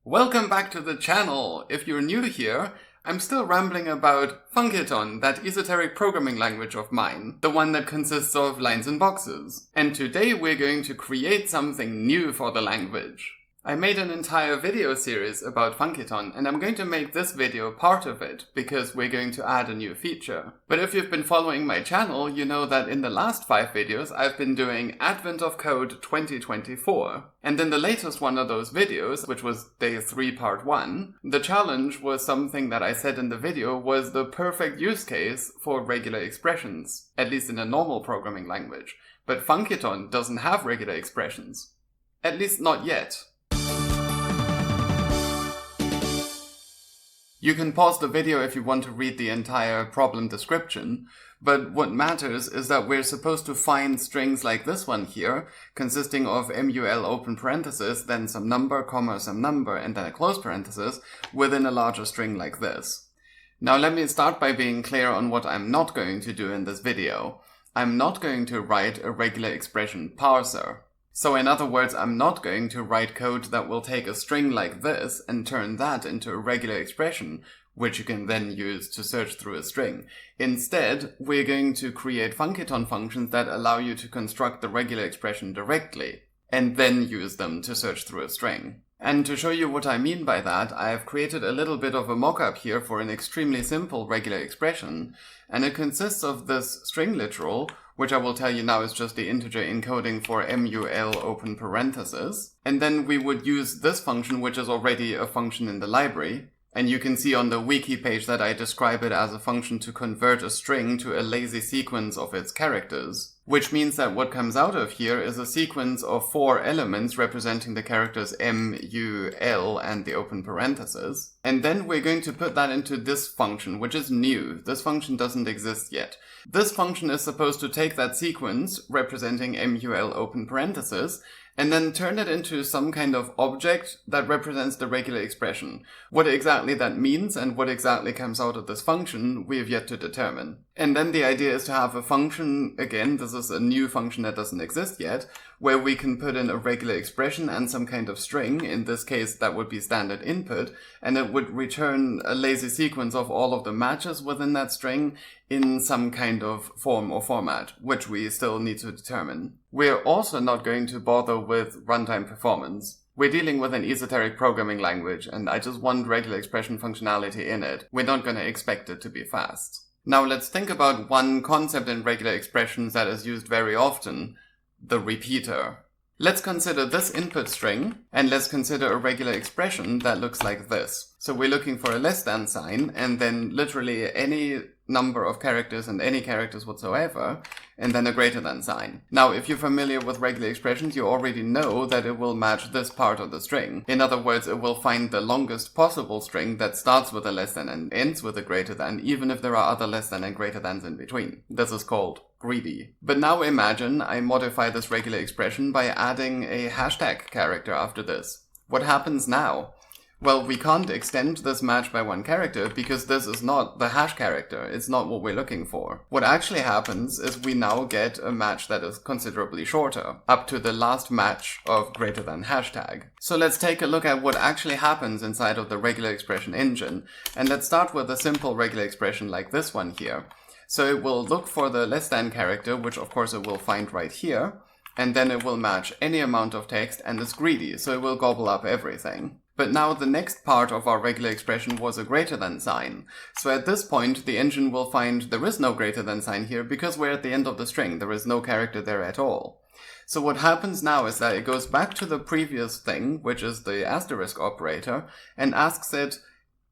Welcome back to the channel! If you're new here, I'm still rambling about Funciton, that esoteric programming language of mine, the one that consists of lines and boxes. And today we're going to create something new for the language. I made an entire video series about Funciton, and I'm going to make this video part of it, because we're going to add a new feature. But if you've been following my channel, you know that in the last 5 videos I've been doing Advent of Code 2024. And in the latest one of those videos, which was Day 3 Part 1, the challenge was something that I said in the video was the perfect use case for regular expressions, at least in a normal programming language. But Funciton doesn't have regular expressions. At least not yet. You can pause the video if you want to read the entire problem description, but what matters is that we're supposed to find strings like this one here, consisting of mul open parenthesis, then some number, comma, some number, and then a close parenthesis, within a larger string like this. Now let me start by being clear on what I'm not going to do in this video. I'm not going to write a regular expression parser. So in other words, I'm not going to write code that will take a string like this and turn that into a regular expression, which you can then use to search through a string. Instead, we're going to create Funciton functions that allow you to construct the regular expression directly, and then use them to search through a string. And to show you what I mean by that, I have created a little bit of a mock-up here for an extremely simple regular expression, and it consists of this string literal, which I will tell you now is just the integer encoding for mul open parenthesis. And then we would use this function, which is already a function in the library. And you can see on the wiki page that I describe it as a function to convert a string to a lazy sequence of its characters. Which means that what comes out of here is a sequence of 4 elements representing the characters m, u, l, and the open parenthesis. And then we're going to put that into this function, which is new. This function doesn't exist yet. This function is supposed to take that sequence representing mul open parenthesis and then turn it into some kind of object that represents the regular expression. What exactly that means and what exactly comes out of this function, we have yet to determine. And then the idea is to have a function, again, this is a new function that doesn't exist yet, where we can put in a regular expression and some kind of string. In this case, that would be standard input, and it would return a lazy sequence of all of the matches within that string in some kind of form or format, which we still need to determine. We're also not going to bother with runtime performance. We're dealing with an esoteric programming language, and I just want regular expression functionality in it. We're not going to expect it to be fast. Now let's think about one concept in regular expressions that is used very often, the repeater. Let's consider this input string, and let's consider a regular expression that looks like this. So we're looking for a less than sign, and then literally any number of characters and any characters whatsoever, and then a greater than sign. Now, if you're familiar with regular expressions, you already know that it will match this part of the string. In other words, it will find the longest possible string that starts with a less than and ends with a greater than, even if there are other less than and greater thans in between. This is called greedy. But now imagine I modify this regular expression by adding a hashtag character after this. What happens now? Well, we can't extend this match by one character because this is not the hash character. It's not what we're looking for. What actually happens is we now get a match that is considerably shorter, up to the last match of greater than hashtag. So let's take a look at what actually happens inside of the regular expression engine. And let's start with a simple regular expression like this one here. So it will look for the less than character, which of course it will find right here. And then it will match any amount of text and is greedy, so it will gobble up everything. But now the next part of our regular expression was a greater than sign. So at this point, the engine will find there is no greater than sign here because we're at the end of the string. There is no character there at all. So what happens now is that it goes back to the previous thing, which is the asterisk operator, and asks it,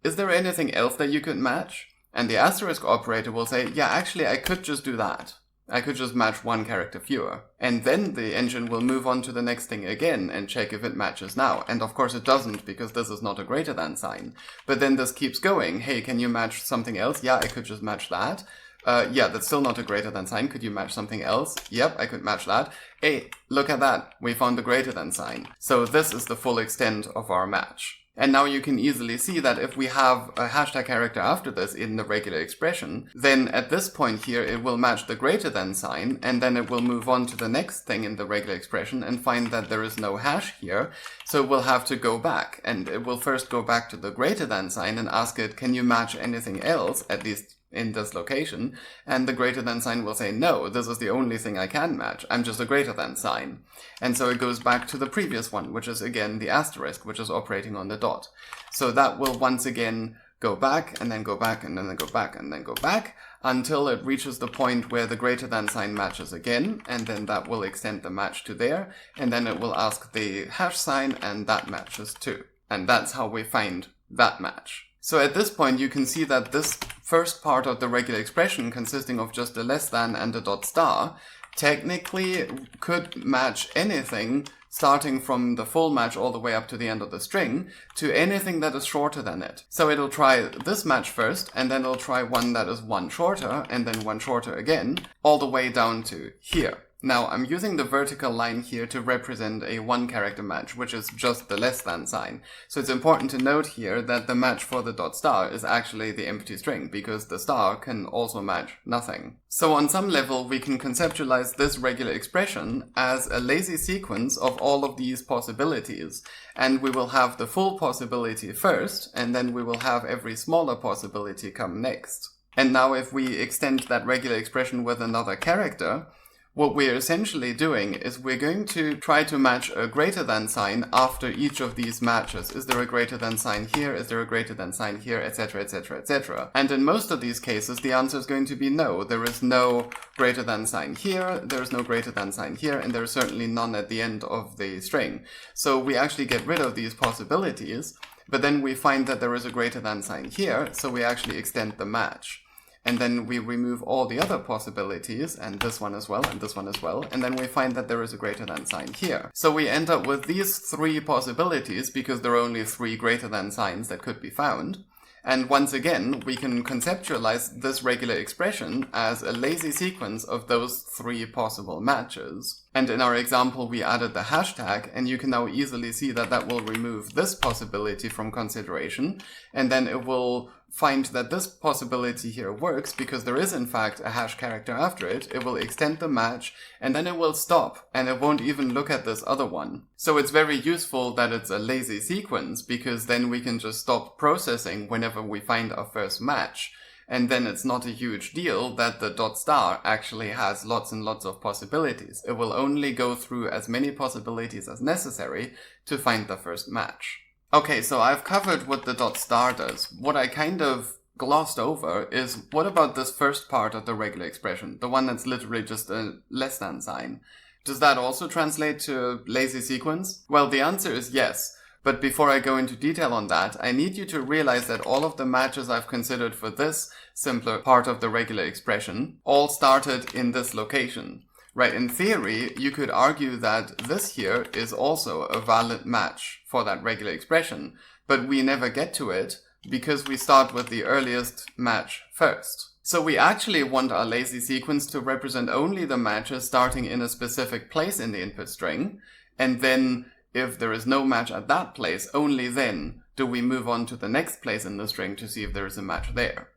is there anything else that you could match? And the asterisk operator will say, yeah, actually, I could just do that. I could just match one character fewer. And then the engine will move on to the next thing again and check if it matches now. And of course it doesn't, because this is not a greater than sign. But then this keeps going. Hey, can you match something else? Yeah, I could just match that. Yeah, that's still not a greater than sign. Could you match something else? Yep, I could match that. Hey, look at that. We found the greater than sign. So this is the full extent of our match. And now you can easily see that if we have a hashtag character after this in the regular expression, then at this point here it will match the greater than sign, and then it will move on to the next thing in the regular expression and find that there is no hash here, so we'll have to go back, and it will first go back to the greater than sign and ask it, can you match anything else, at least in this location? And the greater than sign will say, no, this is the only thing I can match, I'm just a greater than sign. And so it goes back to the previous one, which is again the asterisk, which is operating on the dot. So that will once again go back, and then go back, and then go back, and then go back, until it reaches the point where the greater than sign matches again, and then that will extend the match to there, and then it will ask the hash sign, and that matches too. And that's how we find that match. So at this point you can see that this first part of the regular expression, consisting of just a less than and a dot star, technically could match anything starting from the full match all the way up to the end of the string to anything that is shorter than it. So it'll try this match first, and then it'll try one that is one shorter, and then one shorter again, all the way down to here. Now, I'm using the vertical line here to represent a one character match, which is just the less than sign. So it's important to note here that the match for the dot star is actually the empty string, because the star can also match nothing. So on some level, we can conceptualize this regular expression as a lazy sequence of all of these possibilities. And we will have the full possibility first, and then we will have every smaller possibility come next. And now if we extend that regular expression with another character, what we're essentially doing is we're going to try to match a greater than sign after each of these matches. Is there a greater than sign here? Is there a greater than sign here? Etc, etc, etc. And in most of these cases, the answer is going to be no. There is no greater than sign here, there is no greater than sign here, and there is certainly none at the end of the string. So we actually get rid of these possibilities, but then we find that there is a greater than sign here, so we actually extend the match. And then we remove all the other possibilities, and this one as well, and this one as well, and then we find that there is a greater than sign here. So we end up with these three possibilities, because there are only three greater than signs that could be found. And once again, we can conceptualize this regular expression as a lazy sequence of those three possible matches. And in our example, we added the hashtag, and you can now easily see that that will remove this possibility from consideration, and then it will find that this possibility here works because there is in fact a hash character after it. It will extend the match, and then it will stop, and it won't even look at this other one. So it's very useful that it's a lazy sequence, because then we can just stop processing whenever we find our first match. And then it's not a huge deal that the dot star actually has lots and lots of possibilities. It will only go through as many possibilities as necessary to find the first match. Okay, so I've covered what the dot star does. What I kind of glossed over is, what about this first part of the regular expression, the one that's literally just a less than sign? Does that also translate to lazy sequence? Well, the answer is yes. But before I go into detail on that, I need you to realize that all of the matches I've considered for this simpler part of the regular expression all started in this location. Right, in theory, you could argue that this here is also a valid match for that regular expression, but we never get to it because we start with the earliest match first. So we actually want our lazy sequence to represent only the matches starting in a specific place in the input string, and then if there is no match at that place, only then do we move on to the next place in the string to see if there is a match there.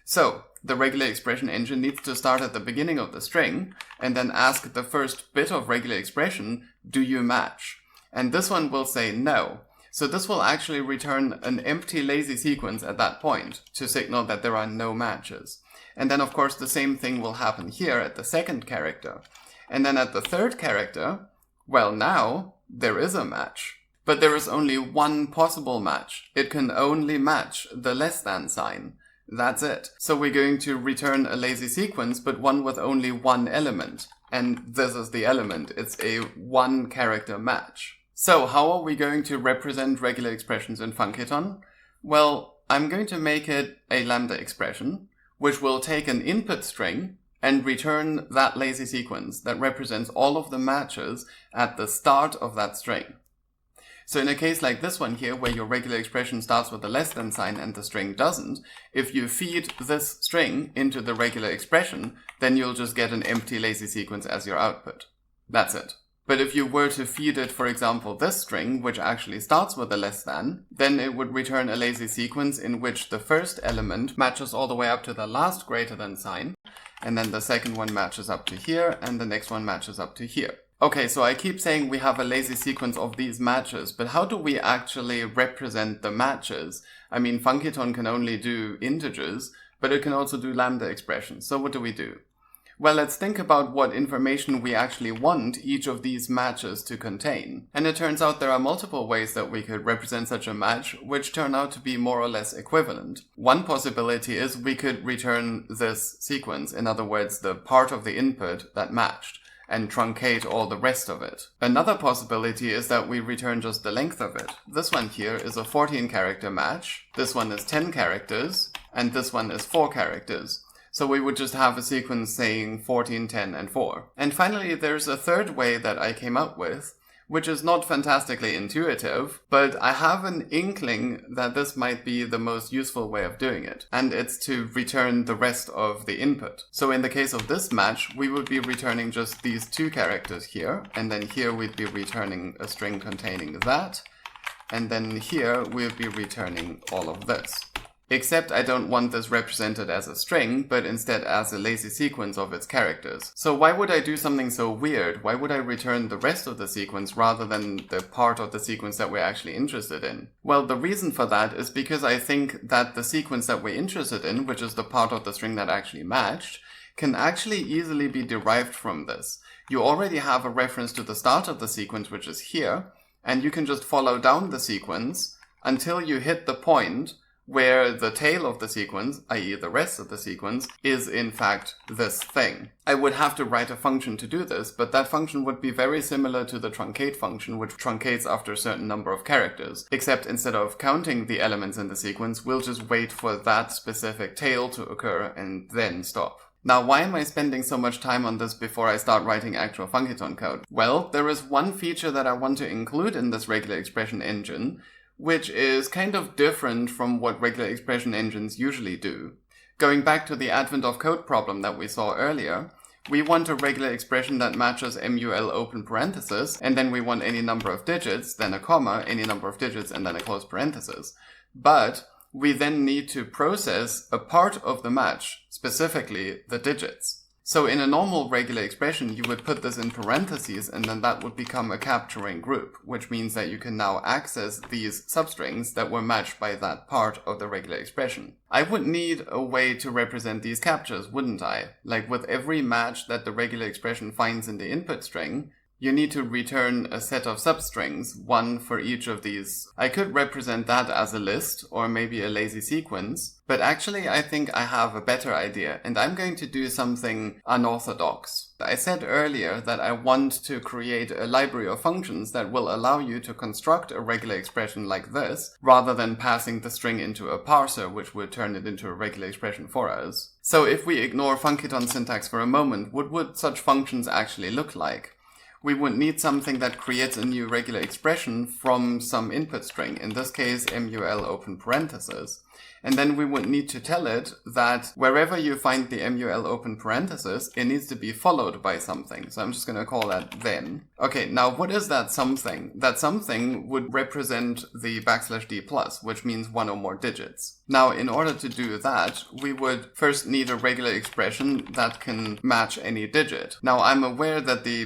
So the regular expression engine needs to start at the beginning of the string and then ask the first bit of regular expression, do you match? And this one will say no. So this will actually return an empty lazy sequence at that point to signal that there are no matches. And then of course the same thing will happen here at the second character. And then at the third character, well, now there is a match. But there is only one possible match. It can only match the less than sign. That's it. So we're going to return a lazy sequence, but one with only one element. And this is the element. It's a one character match. So how are we going to represent regular expressions in Funciton? Well, I'm going to make it a lambda expression, which will take an input string and return that lazy sequence that represents all of the matches at the start of that string. So in a case like this one here, where your regular expression starts with a less than sign and the string doesn't, if you feed this string into the regular expression, then you'll just get an empty lazy sequence as your output. That's it. But if you were to feed it, for example, this string, which actually starts with a less than, then it would return a lazy sequence in which the first element matches all the way up to the last greater than sign, and then the second one matches up to here, and the next one matches up to here. Okay, so I keep saying we have a lazy sequence of these matches, but how do we actually represent the matches? I mean, Funciton can only do integers, but it can also do lambda expressions. So what do we do? Well, let's think about what information we actually want each of these matches to contain. And it turns out there are multiple ways that we could represent such a match, which turn out to be more or less equivalent. One possibility is we could return this sequence, in other words, the part of the input that matched, and truncate all the rest of it. Another possibility is that we return just the length of it. This one here is a 14-character match, this one is 10 characters, and this one is 4 characters. So we would just have a sequence saying 14, 10, and 4. And finally, there's a third way that I came up with, which is not fantastically intuitive, but I have an inkling that this might be the most useful way of doing it, and it's to return the rest of the input. So in the case of this match, we would be returning just these 2 characters here, and then here we'd be returning a string containing that, and then here we'd be returning all of this. Except I don't want this represented as a string, but instead as a lazy sequence of its characters. So why would I do something so weird? Why would I return the rest of the sequence rather than the part of the sequence that we're actually interested in? Well, the reason for that is because I think that the sequence that we're interested in, which is the part of the string that actually matched, can actually easily be derived from this. You already have a reference to the start of the sequence, which is here, and you can just follow down the sequence until you hit the point where the tail of the sequence, i.e. the rest of the sequence, is in fact this thing. I would have to write a function to do this, but that function would be very similar to the truncate function, which truncates after a certain number of characters. Except instead of counting the elements in the sequence, we'll just wait for that specific tail to occur and then stop. Now, why am I spending so much time on this before I start writing actual Funciton code? Well, there is one feature that I want to include in this regular expression engine, which is kind of different from what regular expression engines usually do. Going back to the advent of code problem that we saw earlier, we want a regular expression that matches MUL open parenthesis, and then we want any number of digits, then a comma, any number of digits, and then a close parenthesis. But we then need to process a part of the match, specifically the digits. So in a normal regular expression, you would put this in parentheses, and then that would become a capturing group, which means that you can now access these substrings that were matched by that part of the regular expression. I would need a way to represent these captures, wouldn't I? Like with every match that the regular expression finds in the input string, you need to return a set of substrings, one for each of these. I could represent that as a list, or maybe a lazy sequence, but actually I think I have a better idea, and I'm going to do something unorthodox. I said earlier that I want to create a library of functions that will allow you to construct a regular expression like this, rather than passing the string into a parser, which would turn it into a regular expression for us. So if we ignore Funciton syntax for a moment, what would such functions actually look like? We would need something that creates a new regular expression from some input string, in this case MUL open parenthesis. And then we would need to tell it that wherever you find the MUL open parenthesis, it needs to be followed by something. So I'm just going to call that then. Okay, now what is that something? That something would represent the \d plus, which means one or more digits. Now, in order to do that, we would first need a regular expression that can match any digit. Now, I'm aware that the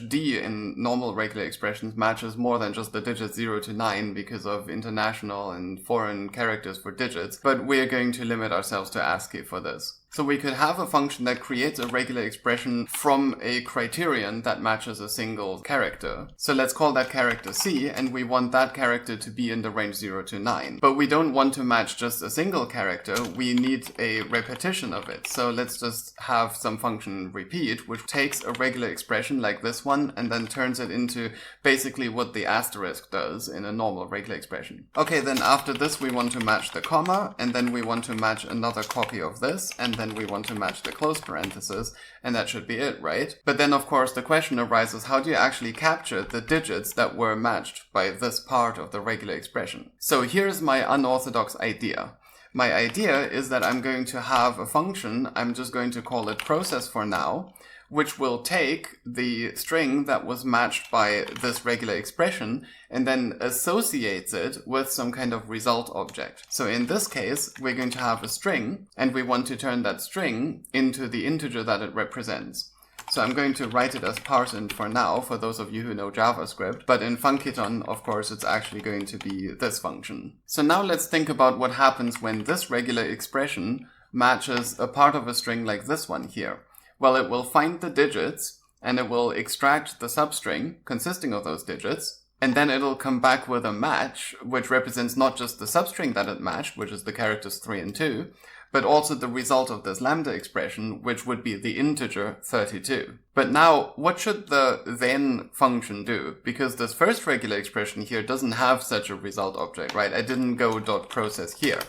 \d in normal regular expressions matches more than just the digits 0 to 9 because of international and foreign characters for digits, but we're going to limit ourselves to ASCII for this. So we could have a function that creates a regular expression from a criterion that matches a single character. So let's call that character C, and we want that character to be in the range 0 to 9. But we don't want to match just a single character, we need a repetition of it. So let's just have some function repeat, which takes a regular expression like this one, and then turns it into basically what the asterisk does in a normal regular expression. Okay, then after this we want to match the comma, and then we want to match another copy of this, and then we want to match the close parenthesis, and that should be it, right? But then of course the question arises, how do you actually capture the digits that were matched by this part of the regular expression? So here's my unorthodox idea. My idea is that I'm going to have a function, I'm just going to call it process for now, which will take the string that was matched by this regular expression and then associates it with some kind of result object. So in this case, we're going to have a string, and we want to turn that string into the integer that it represents. So I'm going to write it as parseInt for now, for those of you who know JavaScript, but in Funciton, of course, it's actually going to be this function. So now let's think about what happens when this regular expression matches a part of a string like this one here. Well, it will find the digits, and it will extract the substring consisting of those digits, and then it'll come back with a match, which represents not just the substring that it matched, which is the characters 3 and 2, but also the result of this lambda expression, which would be the integer 32. But now, what should the then function do? Because this first regular expression here doesn't have such a result object, right? I didn't go .process here.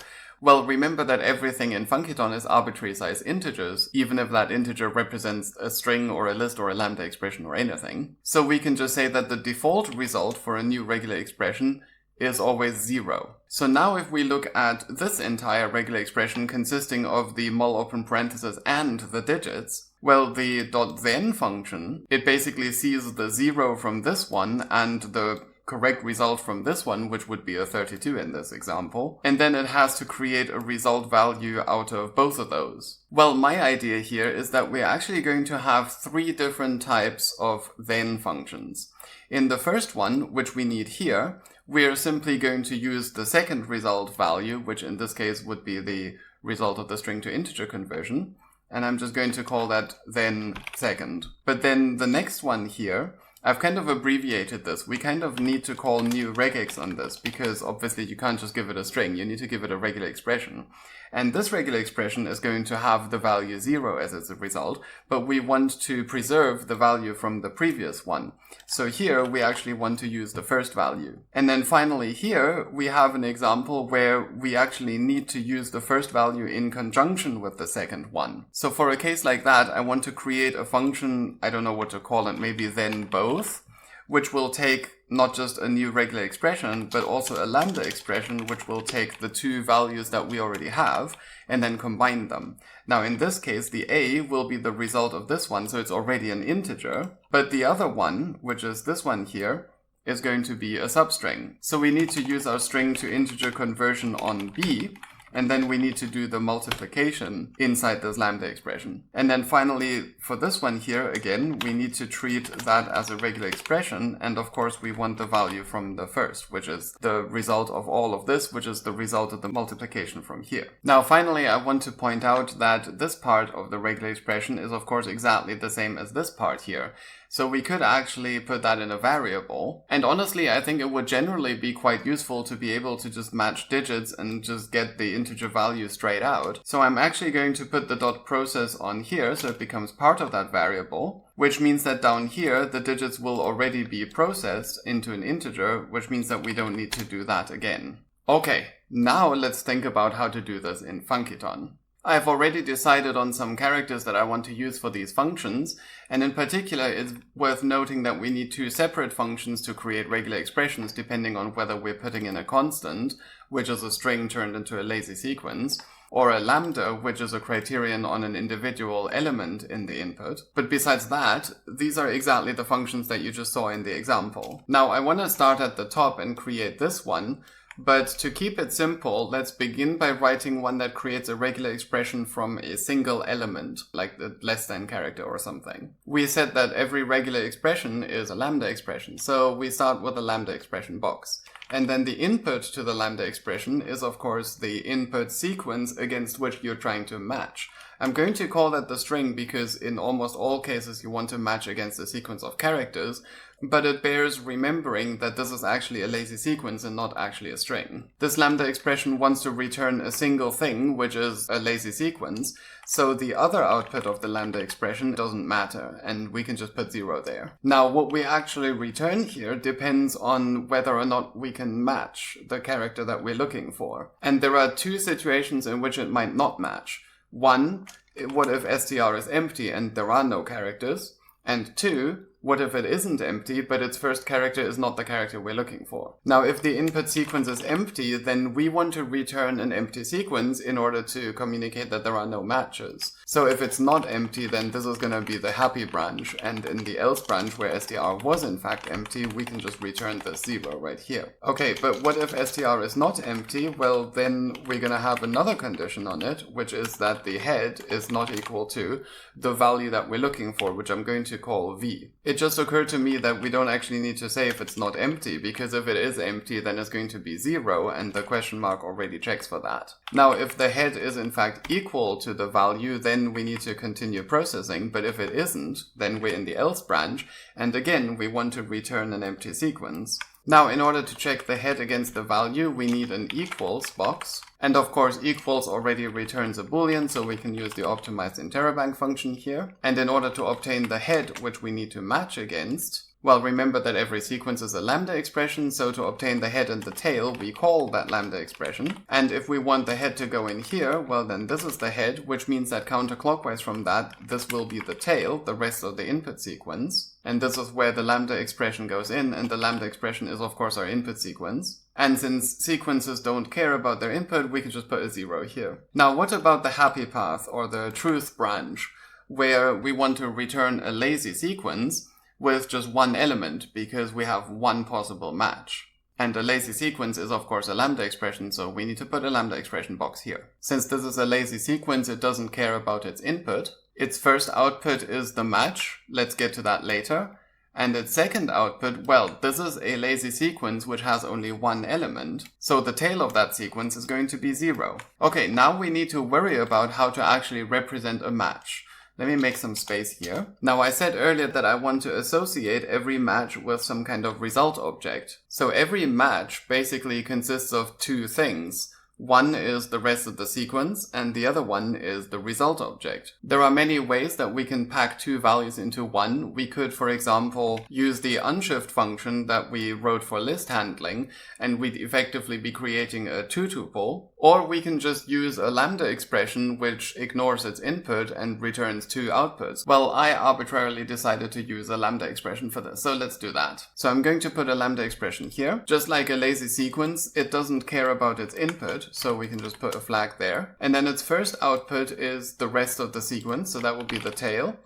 Well, remember that everything in Funciton is arbitrary size integers, even if that integer represents a string or a list or a lambda expression or anything. So we can just say that the default result for a new regular expression is always 0. So now if we look at this entire regular expression consisting of the mul open parenthesis and the digits, well, the .then function, it basically sees the 0 from this one and the correct result from this one, which would be a 32 in this example, and then it has to create a result value out of both of those. Well, my idea here is that we're actually going to have 3 different types of then functions. In the first one, which we need here, we're simply going to use the second result value, which in this case would be the result of the string to integer conversion, and I'm just going to call that then second. But then the next one here, I've kind of abbreviated this. We kind of need to call new regex on this, because obviously you can't just give it a string, you need to give it a regular expression. And this regular expression is going to have the value 0 as its result, but we want to preserve the value from the previous one. So here we actually want to use the first value. And then finally here we have an example where we actually need to use the first value in conjunction with the second one. So for a case like that, I want to create a function, I don't know what to call it, maybe then both, which will take not just a new regular expression, but also a lambda expression, which will take the 2 values that we already have and then combine them. Now in this case, the a will be the result of this one, so it's already an integer, but the other one, which is this one here, is going to be a substring. So we need to use our string to integer conversion on b, and then we need to do the multiplication inside this lambda expression. And then finally, for this one here, again, we need to treat that as a regular expression, and of course we want the value from the first, which is the result of all of this, which is the result of the multiplication from here. Now finally, I want to point out that this part of the regular expression is of course exactly the same as this part here. So we could actually put that in a variable. And honestly, I think it would generally be quite useful to be able to just match digits and just get the integer value straight out. So I'm actually going to put the .process on here so it becomes part of that variable, which means that down here the digits will already be processed into an integer, which means that we don't need to do that again. Okay, now let's think about how to do this in Funciton. I've already decided on some characters that I want to use for these functions, and in particular it's worth noting that we need 2 separate functions to create regular expressions depending on whether we're putting in a constant, which is a string turned into a lazy sequence, or a lambda, which is a criterion on an individual element in the input. But besides that, these are exactly the functions that you just saw in the example. Now I want to start at the top and create this one, but to keep it simple, let's begin by writing one that creates a regular expression from a single element, like the less than character or something. We said that every regular expression is a lambda expression, so we start with a lambda expression box. And then the input to the lambda expression is of course the input sequence against which you're trying to match. I'm going to call that the string because in almost all cases you want to match against a sequence of characters, but it bears remembering that this is actually a lazy sequence and not actually a string. This lambda expression wants to return a single thing, which is a lazy sequence, so the other output of the lambda expression doesn't matter, and we can just put 0 there. Now, what we actually return here depends on whether or not we can match the character that we're looking for. And there are 2 situations in which it might not match. 1, what if str is empty and there are no characters? And 2, what if it isn't empty, but its first character is not the character we're looking for? Now, if the input sequence is empty, then we want to return an empty sequence in order to communicate that there are no matches. So if it's not empty, then this is going to be the happy branch, and in the else branch where str was in fact empty, we can just return this 0 right here. Okay, but what if str is not empty? Well, then we're going to have another condition on it, which is that the head is not equal to the value that we're looking for, which I'm going to call v. It just occurred to me that we don't actually need to say if it's not empty, because if it is empty, then it's going to be 0, and the question mark already checks for that. Now, if the head is in fact equal to the value, then we need to continue processing, but if it isn't, then we're in the else branch, and again, we want to return an empty sequence. Now, in order to check the head against the value, we need an equals box. And of course, equals already returns a boolean, so we can use the optimized interrobang function here. And in order to obtain the head, which we need to match against, well, remember that every sequence is a lambda expression, so to obtain the head and the tail, we call that lambda expression. And if we want the head to go in here, well, then this is the head, which means that counterclockwise from that, this will be the tail, the rest of the input sequence. And this is where the lambda expression goes in, and the lambda expression is, of course, our input sequence. And since sequences don't care about their input, we can just put a 0 here. Now, what about the happy path, or the truth branch, where we want to return a lazy sequence with just one element, because we have one possible match. And a lazy sequence is of course a lambda expression, so we need to put a lambda expression box here. Since this is a lazy sequence, it doesn't care about its input. Its first output is the match, let's get to that later. And its second output, well, this is a lazy sequence which has only one element, so the tail of that sequence is going to be 0. Okay, now we need to worry about how to actually represent a match. Let me make some space here. Now, I said earlier that I want to associate every match with some kind of result object. So every match basically consists of two things. One is the rest of the sequence, and the other one is the result object. There are many ways that we can pack two values into one. We could, for example, use the unshift function that we wrote for list handling, and we'd effectively be creating a two-tuple. Or we can just use a lambda expression which ignores its input and returns two outputs. Well, I arbitrarily decided to use a lambda expression for this, so let's do that. So I'm going to put a lambda expression here. Just like a lazy sequence, it doesn't care about its input, so we can just put a flag there. And then its first output is the rest of the sequence, so that will be the tail.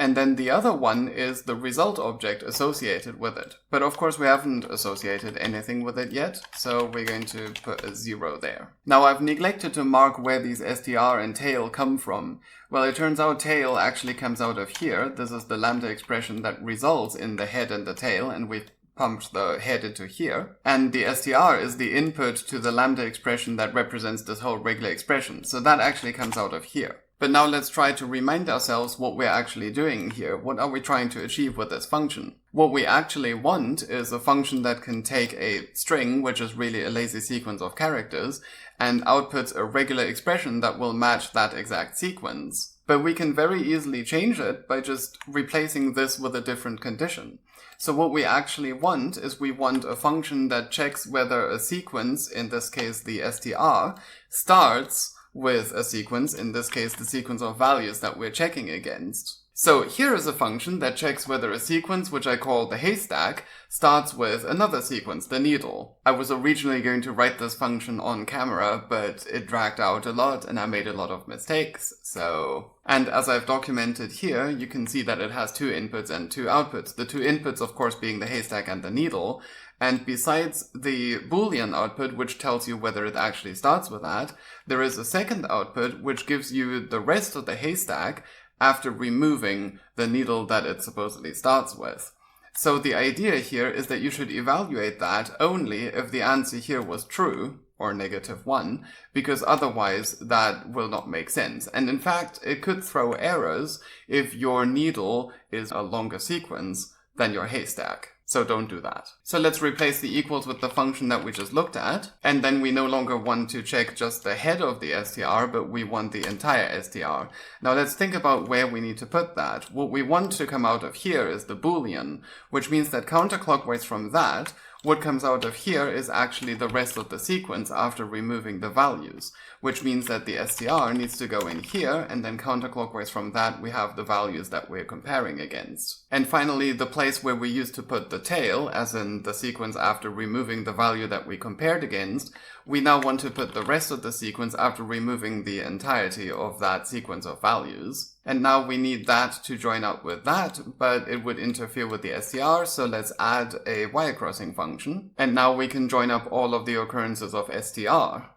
And then the other one is the result object associated with it. But of course we haven't associated anything with it yet, so we're going to put a 0 there. Now I've neglected to mark where these str and tail come from. Well, it turns out tail actually comes out of here. This is the lambda expression that results in the head and the tail, and we've pumped the head into here. And the str is the input to the lambda expression that represents this whole regular expression. So that actually comes out of here. But now let's try to remind ourselves what we're actually doing here. What are we trying to achieve with this function? What we actually want is a function that can take a string, which is really a lazy sequence of characters, and outputs a regular expression that will match that exact sequence. But we can very easily change it by just replacing this with a different condition. So what we actually want is we want a function that checks whether a sequence, in this case the str, starts with a sequence, in this case the sequence of values that we're checking against. So here is a function that checks whether a sequence, which I call the haystack, starts with another sequence, the needle. I was originally going to write this function on camera, but it dragged out a lot and I made a lot of mistakes, so... And as I've documented here, you can see that it has two inputs and two outputs. The two inputs, of course, being the haystack and the needle. And besides the Boolean output, which tells you whether it actually starts with that, there is a second output which gives you the rest of the haystack after removing the needle that it supposedly starts with. So the idea here is that you should evaluate that only if the answer here was true, or -1, because otherwise that will not make sense. And in fact, it could throw errors if your needle is a longer sequence than your haystack. So don't do that. So let's replace the equals with the function that we just looked at. And then we no longer want to check just the head of the str, but we want the entire str. Now let's think about where we need to put that. What we want to come out of here is the Boolean, which means that counterclockwise from that, what comes out of here is actually the rest of the sequence after removing the values, which means that the str needs to go in here, and then counterclockwise from that we have the values that we're comparing against. And finally, the place where we used to put the tail, as in the sequence after removing the value that we compared against, we now want to put the rest of the sequence after removing the entirety of that sequence of values. And now we need that to join up with that, but it would interfere with the str, so let's add a wire crossing function. And now we can join up all of the occurrences of str.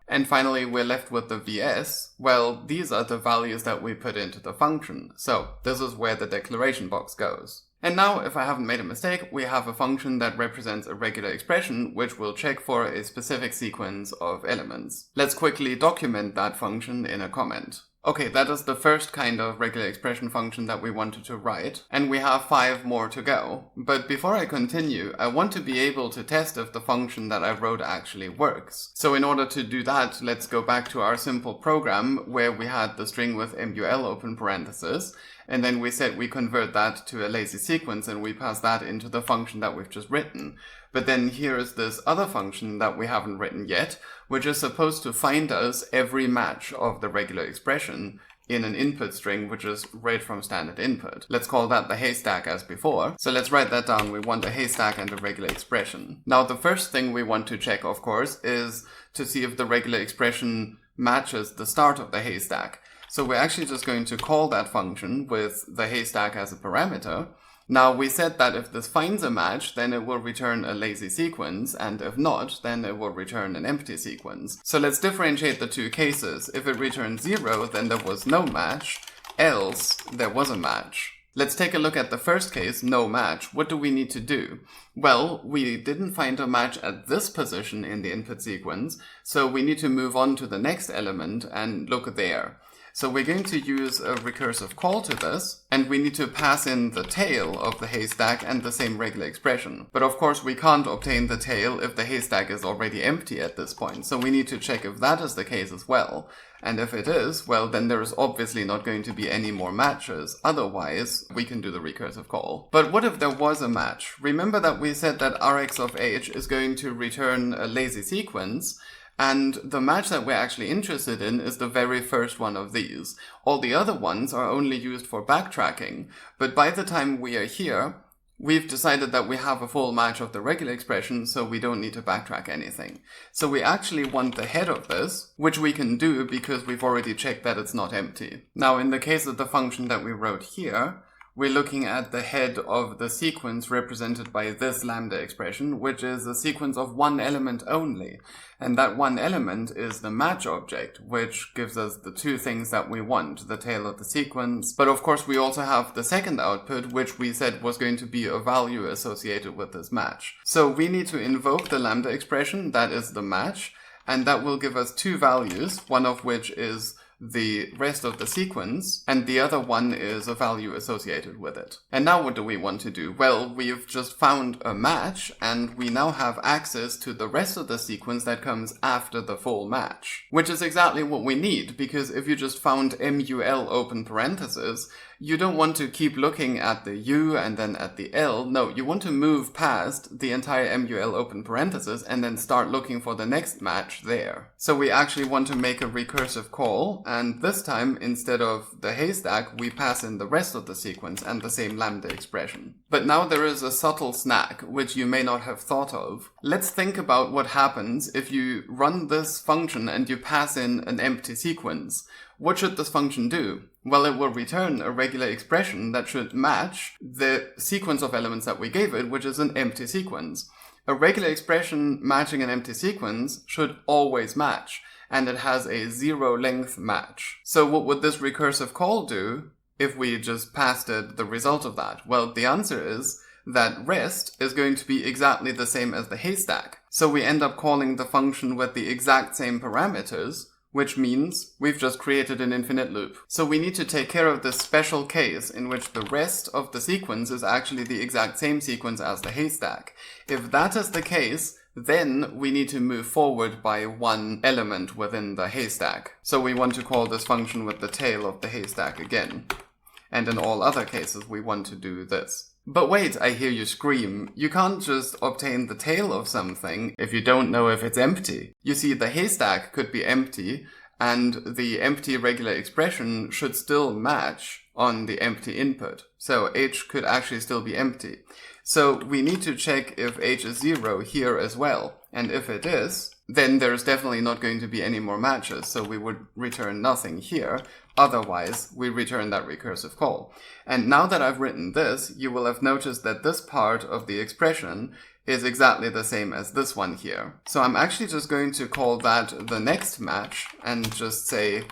And finally, we're left with the vs. Well, these are the values that we put into the function. So this is where the declaration box goes. And now, if I haven't made a mistake, we have a function that represents a regular expression, which will check for a specific sequence of elements. Let's quickly document that function in a comment. Okay, that is the first kind of regular expression function that we wanted to write, and we have 5 more to go. But before I continue, I want to be able to test if the function that I wrote actually works. So in order to do that, let's go back to our simple program where we had the string with mul open parenthesis, and then we said we convert that to a lazy sequence and we pass that into the function that we've just written. But then here is this other function that we haven't written yet, which is supposed to find us every match of the regular expression in an input string, which is read from standard input. Let's call that the haystack as before. So let's write that down. We want a haystack and a regular expression. Now the first thing we want to check, of course, is to see if the regular expression matches the start of the haystack. So we're actually just going to call that function with the haystack as a parameter. Now we said that if this finds a match, then it will return a lazy sequence, and if not, then it will return an empty sequence. So let's differentiate the two cases. If it returns 0, then there was no match, else there was a match. Let's take a look at the first case, no match. What do we need to do? Well, we didn't find a match at this position in the input sequence, so we need to move on to the next element and look there. So we're going to use a recursive call to this, and we need to pass in the tail of the haystack and the same regular expression. But of course we can't obtain the tail if the haystack is already empty at this point, so we need to check if that is the case as well. And if it is, well, then there is obviously not going to be any more matches, otherwise we can do the recursive call. But what if there was a match? Remember that we said that Rx of h is going to return a lazy sequence, and the match that we're actually interested in is the very first one of these. All the other ones are only used for backtracking, but by the time we are here, we've decided that we have a full match of the regular expression, so we don't need to backtrack anything. So we actually want the head of this, which we can do because we've already checked that it's not empty. Now, in the case of the function that we wrote here, we're looking at the head of the sequence represented by this lambda expression, which is a sequence of one element only. And that one element is the match object, which gives us the two things that we want, the tail of the sequence. But of course we also have the second output, which we said was going to be a value associated with this match. So we need to invoke the lambda expression, that is the match, and that will give us two values, one of which is the rest of the sequence, and the other one is a value associated with it. And now what do we want to do? Well, we've just found a match, and we now have access to the rest of the sequence that comes after the full match. Which is exactly what we need, because if you just found mul open parentheses, you don't want to keep looking at the U and then at the L. No, you want to move past the entire mul open parenthesis and then start looking for the next match there. So we actually want to make a recursive call, and this time, instead of the haystack, we pass in the rest of the sequence and the same lambda expression. But now there is a subtle snack, which you may not have thought of. Let's think about what happens if you run this function and you pass in an empty sequence. What should this function do? Well, it will return a regular expression that should match the sequence of elements that we gave it, which is an empty sequence. A regular expression matching an empty sequence should always match, and it has a 0 length match. So what would this recursive call do if we just passed it the result of that? Well, the answer is that rest is going to be exactly the same as the haystack. So we end up calling the function with the exact same parameters, which means we've just created an infinite loop. So we need to take care of this special case in which the rest of the sequence is actually the exact same sequence as the haystack. If that is the case, then we need to move forward by one element within the haystack. So we want to call this function with the tail of the haystack again. And in all other cases, we want to do this. But wait, I hear you scream. You can't just obtain the tail of something if you don't know if it's empty. You see, the haystack could be empty, and the empty regular expression should still match on the empty input. So h could actually still be empty. So we need to check if h is 0 here as well. And if it is, then there's definitely not going to be any more matches, so we would return nothing here. Otherwise, we return that recursive call. And now that I've written this, you will have noticed that this part of the expression is exactly the same as this one here. So I'm actually just going to call that the next match and just say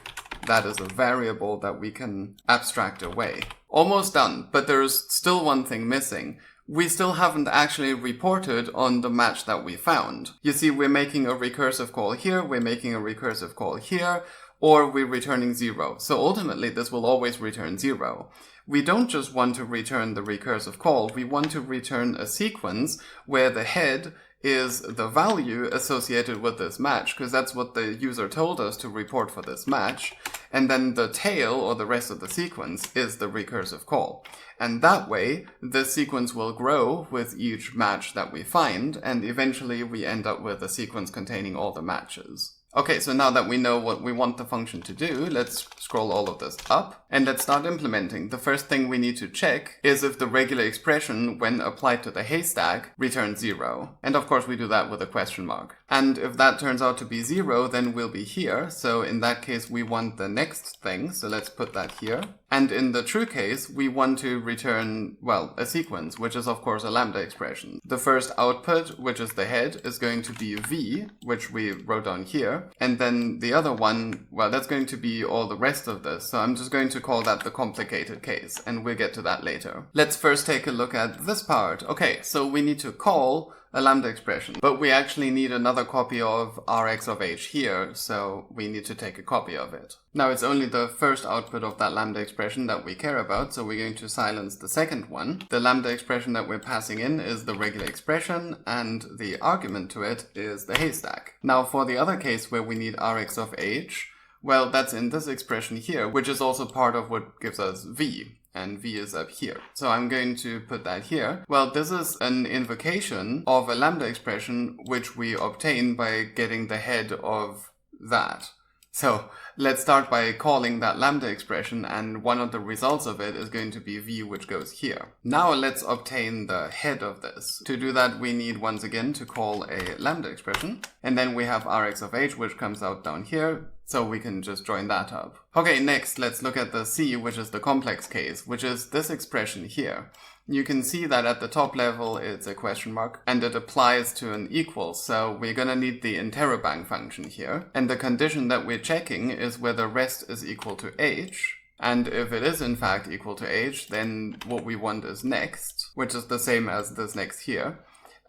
that is a variable that we can abstract away. Almost done, but there's still one thing missing. We still haven't actually reported on the match that we found. You see, we're making a recursive call here, we're making a recursive call here, or we're returning 0. So ultimately, this will always return 0. We don't just want to return the recursive call, we want to return a sequence where the head is the value associated with this match, because that's what the user told us to report for this match, and then the tail, or the rest of the sequence, is the recursive call. And that way, the sequence will grow with each match that we find, and eventually we end up with a sequence containing all the matches. Okay, so now that we know what we want the function to do, let's scroll all of this up and let's start implementing. The first thing we need to check is if the regular expression, when applied to the haystack, returns 0. And of course we do that with a question mark. And if that turns out to be 0, then we'll be here. So in that case, we want the next thing. So let's put that here. And in the true case, we want to return, well, a sequence, which is of course a lambda expression. The first output, which is the head, is going to be v, which we wrote down here. And then the other one, well, that's going to be all the rest of this. So I'm just going to call that the complicated case, and we'll get to that later. Let's first take a look at this part. Okay, so we need to call a lambda expression, but we actually need another copy of Rx of h here, so we need to take a copy of it. Now it's only the first output of that lambda expression that we care about, so we're going to silence the second one. The lambda expression that we're passing in is the regular expression, and the argument to it is the haystack. Now for the other case where we need Rx of h, well, that's in this expression here, which is also part of what gives us v. And v is up here. So I'm going to put that here. Well, this is an invocation of a lambda expression which we obtain by getting the head of that. So let's start by calling that lambda expression, and one of the results of it is going to be v, which goes here. Now let's obtain the head of this. To do that, we need once again to call a lambda expression, and then we have Rx of h, which comes out down here. So we can just join that up. Okay, next let's look at the C, which is the complex case, which is this expression here. You can see that at the top level it's a question mark, and it applies to an equal, so we're gonna need the interrobang function here. And the condition that we're checking is whether rest is equal to h, and if it is in fact equal to h, then what we want is next, which is the same as this next here.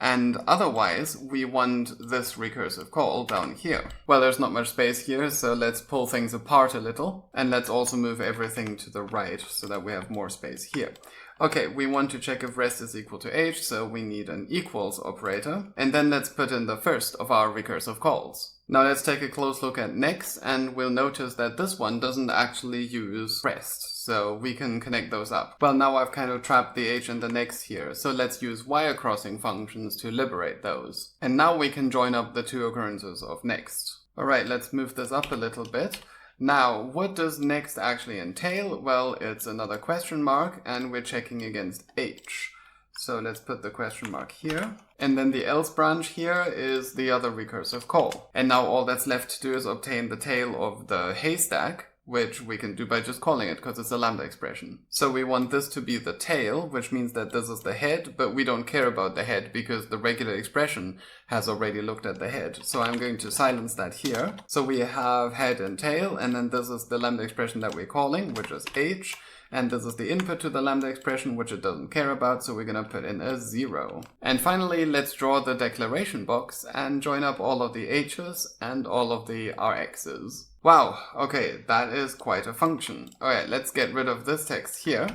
And otherwise, we want this recursive call down here. Well, there's not much space here, so let's pull things apart a little. And let's also move everything to the right so that we have more space here. Okay, we want to check if rest is equal to h, so we need an equals operator. And then let's put in the first of our recursive calls. Now let's take a close look at next, and we'll notice that this one doesn't actually use rest, so we can connect those up. Well, now I've kind of trapped the h and the next here, so let's use wire crossing functions to liberate those. And now we can join up the two occurrences of next. Alright, let's move this up a little bit. Now, what does next actually entail? Well, it's another question mark, and we're checking against h. So let's put the question mark here. And then the else branch here is the other recursive call. And now all that's left to do is obtain the tail of the haystack, which we can do by just calling it because it's a lambda expression. So we want this to be the tail, which means that this is the head, but we don't care about the head because the regular expression has already looked at the head. So I'm going to silence that here. So we have head and tail, and then this is the lambda expression that we're calling, which is h. And this is the input to the lambda expression, which it doesn't care about, so we're going to put in a 0. And finally, let's draw the declaration box and join up all of the h's and all of the rx's. Wow, okay, that is quite a function. Alright, let's get rid of this text here.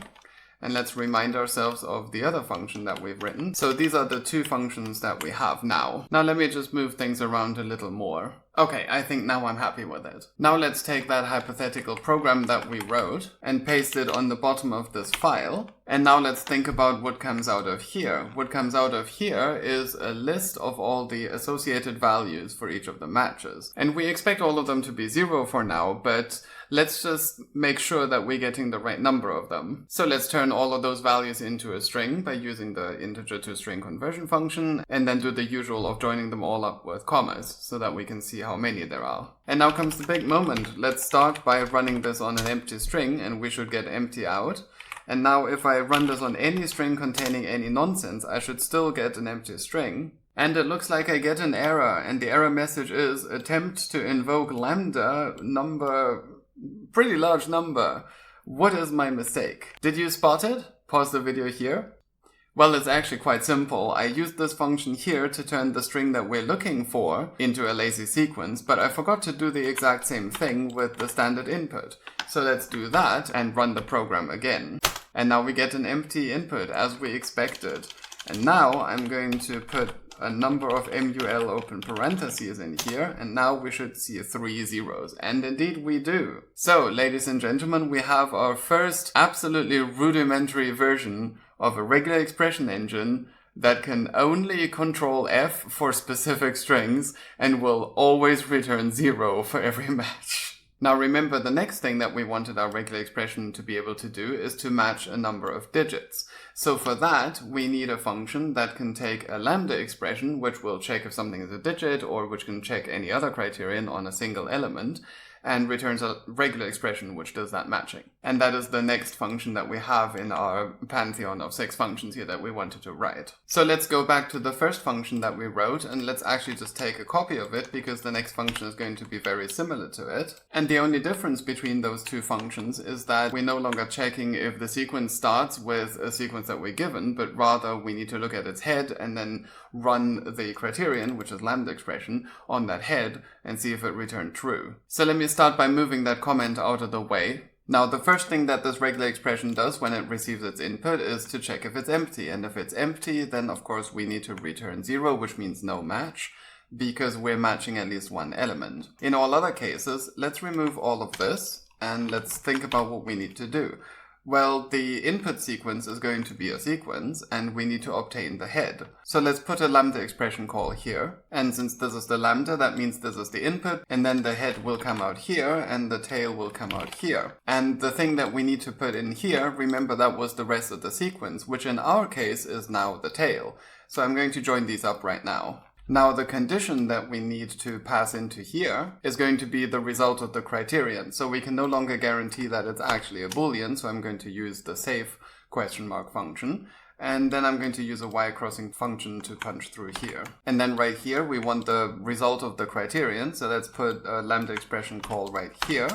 And let's remind ourselves of the other function that we've written. So these are the two functions that we have now. Now let me just move things around a little more. Okay, I think now I'm happy with it. Now let's take that hypothetical program that we wrote and paste it on the bottom of this file. And now let's think about what comes out of here. What comes out of here is a list of all the associated values for each of the matches. And we expect all of them to be 0 for now, but let's just make sure that we're getting the right number of them. So let's turn all of those values into a string by using the integer to string conversion function, and then do the usual of joining them all up with commas so that we can see how many there are. And now comes the big moment. Let's start by running this on an empty string, and we should get empty out. And now if I run this on any string containing any nonsense, I should still get an empty string. And it looks like I get an error, and the error message is attempt to invoke lambda number, pretty large number. What is my mistake? Did you spot it? Pause the video here. Well, it's actually quite simple. I used this function here to turn the string that we're looking for into a lazy sequence, but I forgot to do the exact same thing with the standard input. So let's do that and run the program again. And now we get an empty input as we expected. And now I'm going to put a number of MUL open parentheses in here, and now we should see 3 zeros. And indeed we do. So, ladies and gentlemen, we have our first absolutely rudimentary version of a regular expression engine that can only control F for specific strings and will always return 0 for every match. Now remember, the next thing that we wanted our regular expression to be able to do is to match a number of digits. So for that, we need a function that can take a lambda expression, which will check if something is a digit, or which can check any other criterion on a single element, and returns a regular expression which does that matching. And that is the next function that we have in our pantheon of 6 functions here that we wanted to write. So let's go back to the first function that we wrote, and let's actually just take a copy of it, because the next function is going to be very similar to it. And the only difference between those two functions is that we're no longer checking if the sequence starts with a sequence that we're given, but rather we need to look at its head and then run the criterion, which is lambda expression, on that head and see if it returned true. So let me start by moving that comment out of the way. Now, the first thing that this regular expression does when it receives its input is to check if it's empty. And if it's empty, then of course we need to return 0, which means no match, because we're matching at least one element. In all other cases, let's remove all of this and let's think about what we need to do. Well, the input sequence is going to be a sequence, and we need to obtain the head. So let's put a lambda expression call here. And since this is the lambda, that means this is the input, and then the head will come out here, and the tail will come out here. And the thing that we need to put in here, remember that was the rest of the sequence, which in our case is now the tail. So I'm going to join these up right now. Now the condition that we need to pass into here is going to be the result of the criterion. So we can no longer guarantee that it's actually a boolean, so I'm going to use the safe question mark function. And then I'm going to use a y-crossing function to punch through here. And then right here we want the result of the criterion, so let's put a lambda expression call right here.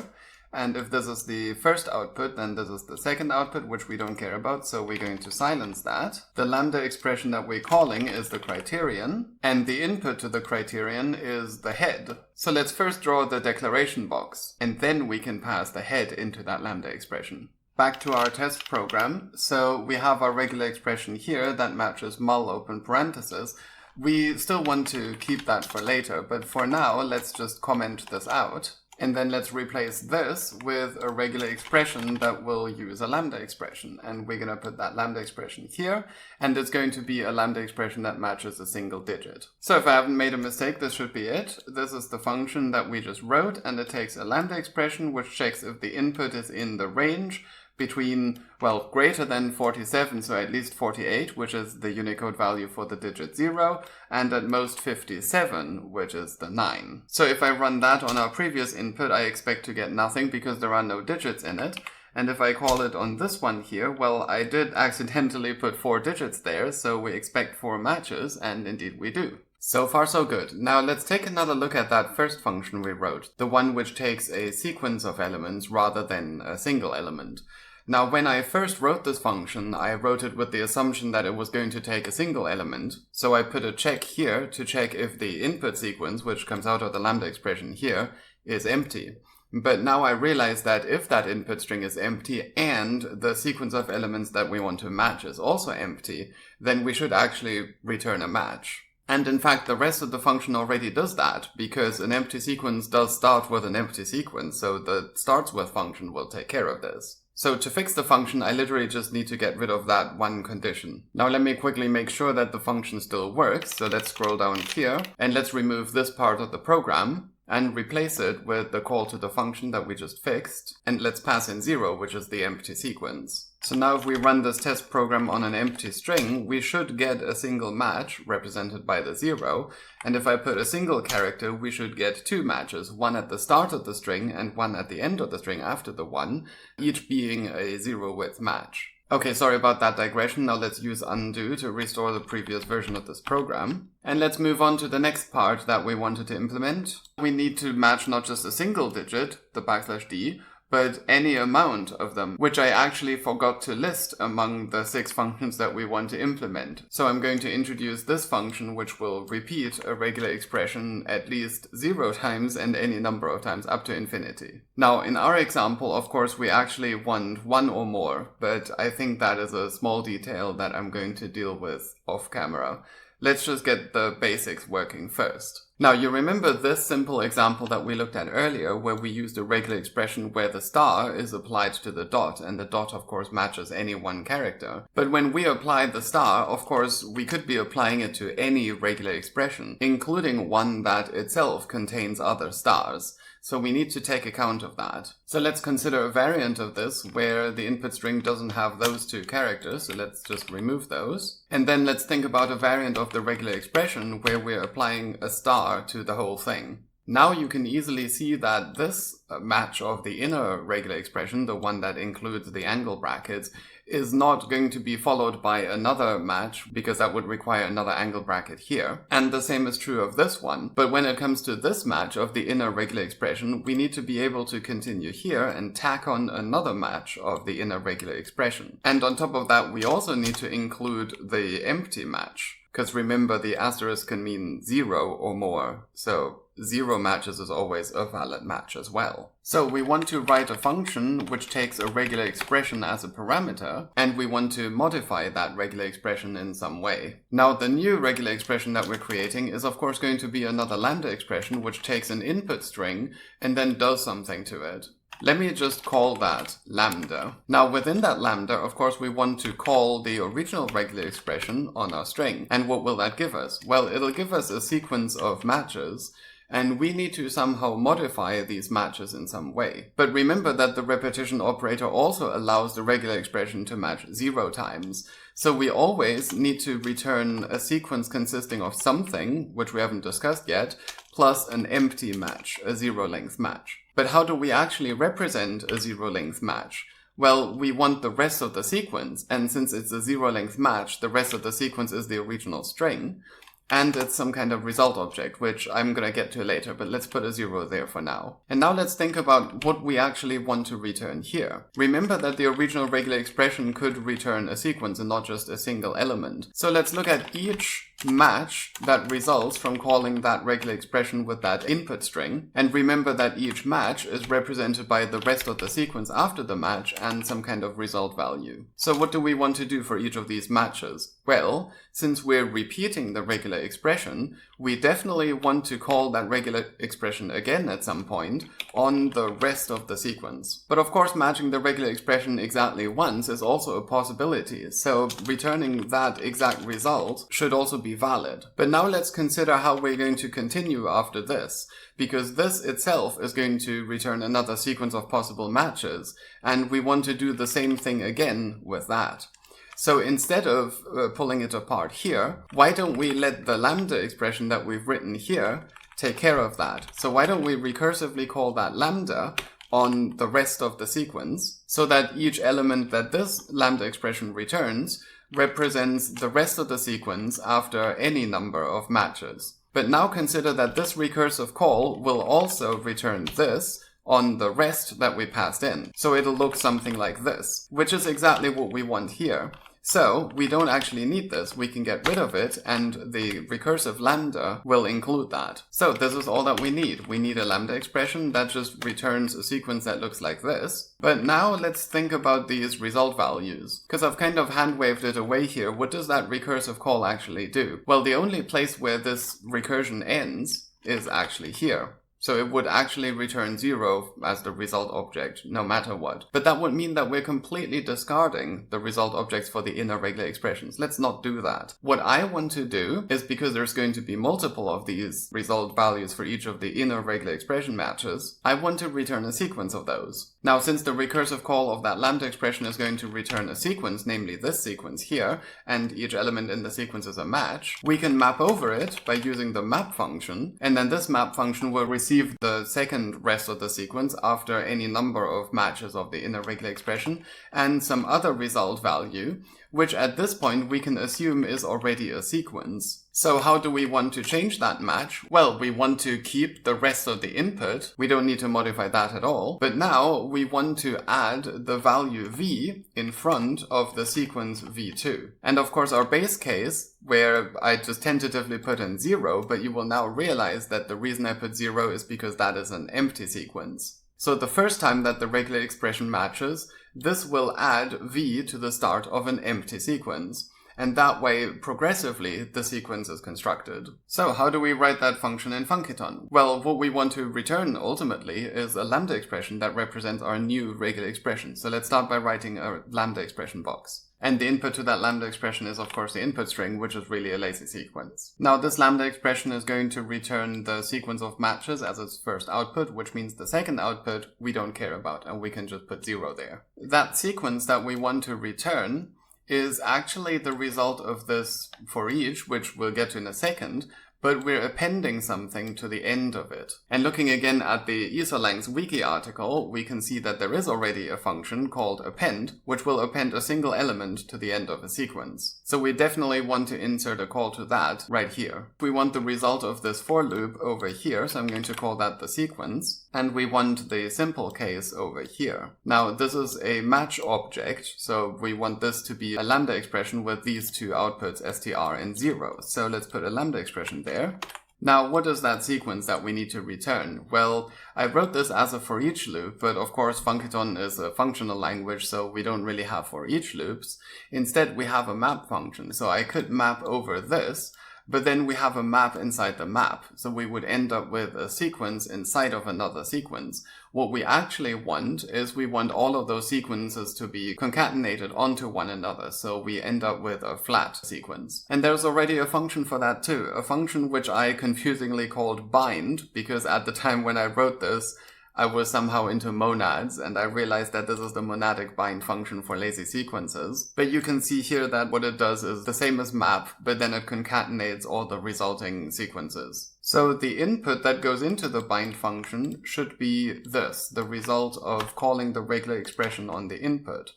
And if this is the first output, then this is the second output, which we don't care about, so we're going to silence that. The lambda expression that we're calling is the criterion, and the input to the criterion is the head. So let's first draw the declaration box, and then we can pass the head into that lambda expression. Back to our test program. So we have our regular expression here that matches mul open parentheses. We still want to keep that for later, but for now, let's just comment this out. And then let's replace this with a regular expression that will use a lambda expression. And we're going to put that lambda expression here. And it's going to be a lambda expression that matches a single digit. So if I haven't made a mistake, this should be it. This is the function that we just wrote. And it takes a lambda expression, which checks if the input is in the range between, well, greater than 47, so at least 48, which is the Unicode value for the digit 0, and at most 57, which is the 9. So if I run that on our previous input, I expect to get nothing because there are no digits in it. And if I call it on this one here, well, I did accidentally put 4 digits there, so we expect 4 matches, and indeed we do. So far so good. Now let's take another look at that first function we wrote, the one which takes a sequence of elements rather than a single element. Now, when I first wrote this function, I wrote it with the assumption that it was going to take a single element. So I put a check here to check if the input sequence, which comes out of the lambda expression here, is empty. But now I realize that if that input string is empty and the sequence of elements that we want to match is also empty, then we should actually return a match. And in fact, the rest of the function already does that, because an empty sequence does start with an empty sequence, so the starts with function will take care of this. So to fix the function, I literally just need to get rid of that one condition. Now let me quickly make sure that the function still works. So let's scroll down here and let's remove this part of the program. and replace it with the call to the function that we just fixed, and let's pass in 0, which is the empty sequence. So now if we run this test program on an empty string, we should get a single match represented by the 0, and if I put a single character, we should get 2 matches, one at the start of the string and one at the end of the string after the 1, each being a 0 width match. Okay, sorry about that digression. Now let's use undo to restore the previous version of this program. And let's move on to the next part that we wanted to implement. We need to match not just a single digit, the \d, but any amount of them, which I actually forgot to list among the 6 functions that we want to implement. So I'm going to introduce this function, which will repeat a regular expression at least 0 times and any number of times up to infinity. Now, in our example, of course, we actually want 1 or more, but I think that is a small detail that I'm going to deal with off camera. Let's just get the basics working first. Now, you remember this simple example that we looked at earlier, where we used a regular expression where the star is applied to the dot, and the dot, of course, matches any one character. But when we apply the star, of course, we could be applying it to any regular expression, including one that itself contains other stars. So we need to take account of that. So let's consider a variant of this where the input string doesn't have those 2 characters, so let's just remove those. And then let's think about a variant of the regular expression where we're applying a star to the whole thing. Now you can easily see that this match of the inner regular expression, the one that includes the angle brackets, is not going to be followed by another match, because that would require another angle bracket here. And the same is true of this one. But when it comes to this match of the inner regular expression, we need to be able to continue here and tack on another match of the inner regular expression. And on top of that, we also need to include the empty match. Because remember, the asterisk can mean 0 or more, so 0 matches is always a valid match as well. So we want to write a function which takes a regular expression as a parameter, and we want to modify that regular expression in some way. Now, the new regular expression that we're creating is of course going to be another lambda expression which takes an input string and then does something to it. Let me just call that lambda. Now within that lambda, of course, we want to call the original regular expression on our string. And what will that give us? Well, it'll give us a sequence of matches, and we need to somehow modify these matches in some way. But remember that the repetition operator also allows the regular expression to match 0 times. So we always need to return a sequence consisting of something, which we haven't discussed yet, plus an empty match, a 0-length match. But how do we actually represent a 0-length match? Well, we want the rest of the sequence, and since it's a 0-length match, the rest of the sequence is the original string, and it's some kind of result object, which I'm gonna get to later, but let's put a 0 there for now. And now let's think about what we actually want to return here. Remember that the original regular expression could return a sequence and not just a single element. So let's look at each match that results from calling that regular expression with that input string. And remember that each match is represented by the rest of the sequence after the match and some kind of result value. So what do we want to do for each of these matches? Well, since we're repeating the regular expression, we definitely want to call that regular expression again at some point on the rest of the sequence. But of course, matching the regular expression exactly once is also a possibility, so returning that exact result should also be valid. But now let's consider how we're going to continue after this, because this itself is going to return another sequence of possible matches, and we want to do the same thing again with that. So instead of pulling it apart here, why don't we let the lambda expression that we've written here take care of that? So why don't we recursively call that lambda on the rest of the sequence, so that each element that this lambda expression returns represents the rest of the sequence after any number of matches. But now consider that this recursive call will also return this on the rest that we passed in. So it'll look something like this, which is exactly what we want here. So we don't actually need this, we can get rid of it, and the recursive lambda will include that. So this is all that we need. We need a lambda expression that just returns a sequence that looks like this. But now let's think about these result values. Because I've kind of hand-waved it away here, what does that recursive call actually do? Well, the only place where this recursion ends is actually here. So it would actually return 0 as the result object, no matter what. But that would mean that we're completely discarding the result objects for the inner regular expressions. Let's not do that. What I want to do is, because there's going to be multiple of these result values for each of the inner regular expression matches, I want to return a sequence of those. Now, since the recursive call of that lambda expression is going to return a sequence, namely this sequence here, and each element in the sequence is a match, we can map over it by using the map function, and then this map function will receive the second rest of the sequence after any number of matches of the inner regular expression, and some other result value, which at this point we can assume is already a sequence. So how do we want to change that match? Well, we want to keep the rest of the input. We don't need to modify that at all. But now we want to add the value v in front of the sequence v2. And of course our base case, where I just tentatively put in 0, but you will now realize that the reason I put 0 is because that is an empty sequence. So the first time that the regular expression matches, this will add v to the start of an empty sequence. And that way, progressively, the sequence is constructed. So how do we write that function in Funciton? Well, what we want to return ultimately is a lambda expression that represents our new regular expression. So let's start by writing a lambda expression box. And the input to that lambda expression is, of course, the input string, which is really a lazy sequence. Now, this lambda expression is going to return the sequence of matches as its first output, which means the second output we don't care about, and we can just put 0 there. That sequence that we want to return is actually the result of this for each, which we'll get to in a second, but we're appending something to the end of it. And looking again at the EsoLang's wiki article, we can see that there is already a function called append, which will append a single element to the end of a sequence. So we definitely want to insert a call to that right here. We want the result of this for loop over here, so I'm going to call that the sequence. And we want the simple case over here. Now, this is a match object, so we want this to be a lambda expression with these two outputs, str and 0. So let's put a lambda expression there. Now, what is that sequence that we need to return? Well, I wrote this as a for each loop, but of course Funciton is a functional language, so we don't really have for each loops. Instead, we have a map function, so I could map over this, but then we have a map inside the map, so we would end up with a sequence inside of another sequence. What we actually want is we want all of those sequences to be concatenated onto one another, so we end up with a flat sequence. And there's already a function for that too, a function which I confusingly called bind, because at the time when I wrote this, I was somehow into monads, and I realized that this is the monadic bind function for lazy sequences. But you can see here that what it does is the same as map, but then it concatenates all the resulting sequences. So the input that goes into the bind function should be this, the result of calling the regular expression on the input.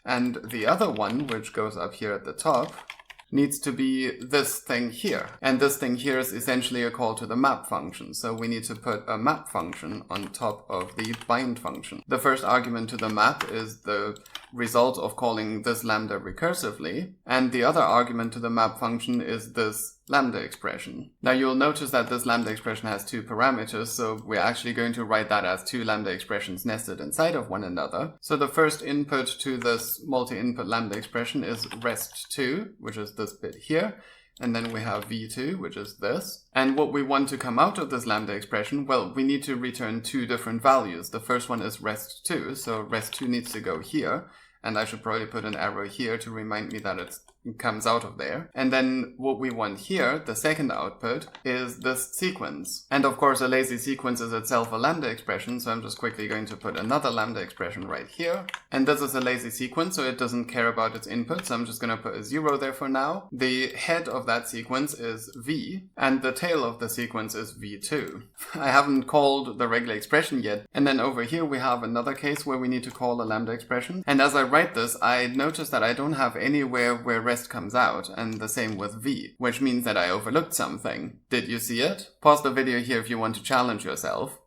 And the other one, which goes up here at the top, needs to be this thing here. And this thing here is essentially a call to the map function. So we need to put a map function on top of the bind function. The first argument to the map is the result of calling this lambda recursively. And the other argument to the map function is this lambda expression. Now you'll notice that this lambda expression has two parameters, so we're actually going to write that as two lambda expressions nested inside of one another. So the first input to this multi-input lambda expression is rest2, which is this bit here. And then we have v2, which is this. And what we want to come out of this lambda expression, well, we need to return two different values. The first one is rest2, so rest2 needs to go here. And I should probably put an arrow here to remind me that it comes out of there. And then what we want here, the second output, is this sequence. And of course, a lazy sequence is itself a lambda expression, so I'm just quickly going to put another lambda expression right here. And this is a lazy sequence, so it doesn't care about its input, so I'm just going to put a 0 there for now. The head of that sequence is v, and the tail of the sequence is v2. I haven't called the regular expression yet. And then over here we have another case where we need to call a lambda expression. And as I write this, I notice that I don't have anywhere where rest comes out, and the same with v, which means that I overlooked something. Did you see it? Pause the video here if you want to challenge yourself.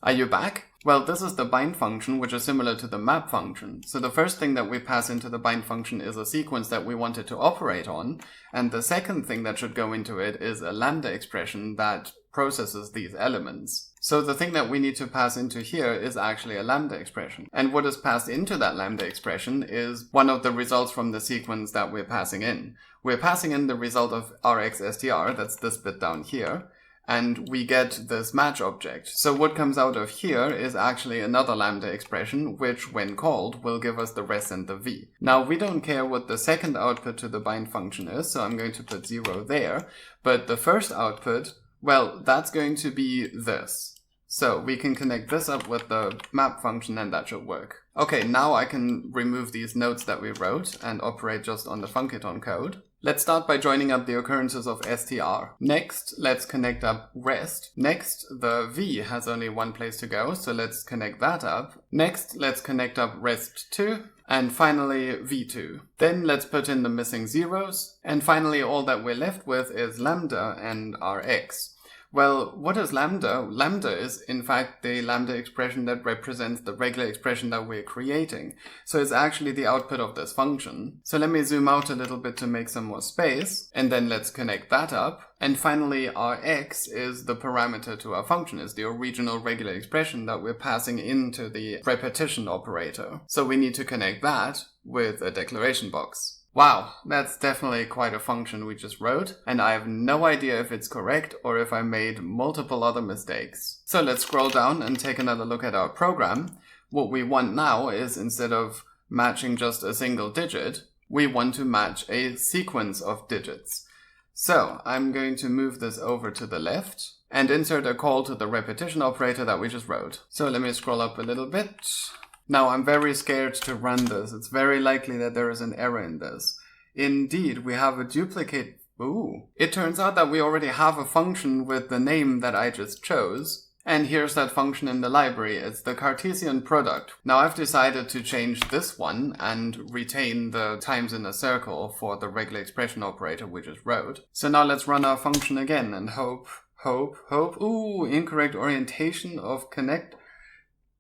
Are you back? Well, this is the bind function, which is similar to the map function. So the first thing that we pass into the bind function is a sequence that we wanted to operate on, and the second thing that should go into it is a lambda expression that processes these elements. So the thing that we need to pass into here is actually a lambda expression. And what is passed into that lambda expression is one of the results from the sequence that we're passing in. We're passing in the result of rxstr, that's this bit down here, and we get this match object. So what comes out of here is actually another lambda expression, which when called will give us the res and the v. Now we don't care what the second output to the bind function is, so I'm going to put 0 there, but the first output, well, that's going to be this. So we can connect this up with the map function and that should work. Okay, now I can remove these nodes that we wrote and operate just on the Funciton code. Let's start by joining up the occurrences of str. Next, let's connect up rest. Next, the v has only one place to go, so let's connect that up. Next, let's connect up rest2. And finally, v2. Then let's put in the missing zeros. And finally, all that we're left with is lambda and rx. Well, what is lambda? Lambda is, in fact, the lambda expression that represents the regular expression that we're creating. So it's actually the output of this function. So let me zoom out a little bit to make some more space, and then let's connect that up. And finally, rx is the parameter to our function, is the original regular expression that we're passing into the repetition operator. So we need to connect that with a declaration box. Wow, that's definitely quite a function we just wrote, and I have no idea if it's correct or if I made multiple other mistakes. So let's scroll down and take another look at our program. What we want now is, instead of matching just a single digit, we want to match a sequence of digits. So I'm going to move this over to the left and insert a call to the repetition operator that we just wrote. So let me scroll up a little bit. Now, I'm very scared to run this. It's very likely that there is an error in this. Indeed, we have a duplicate. Ooh. It turns out that we already have a function with the name that I just chose. And here's that function in the library. It's the Cartesian product. Now, I've decided to change this one and retain the times in a circle for the regular expression operator we just wrote. So now let's run our function again and hope. Ooh, incorrect orientation of connect.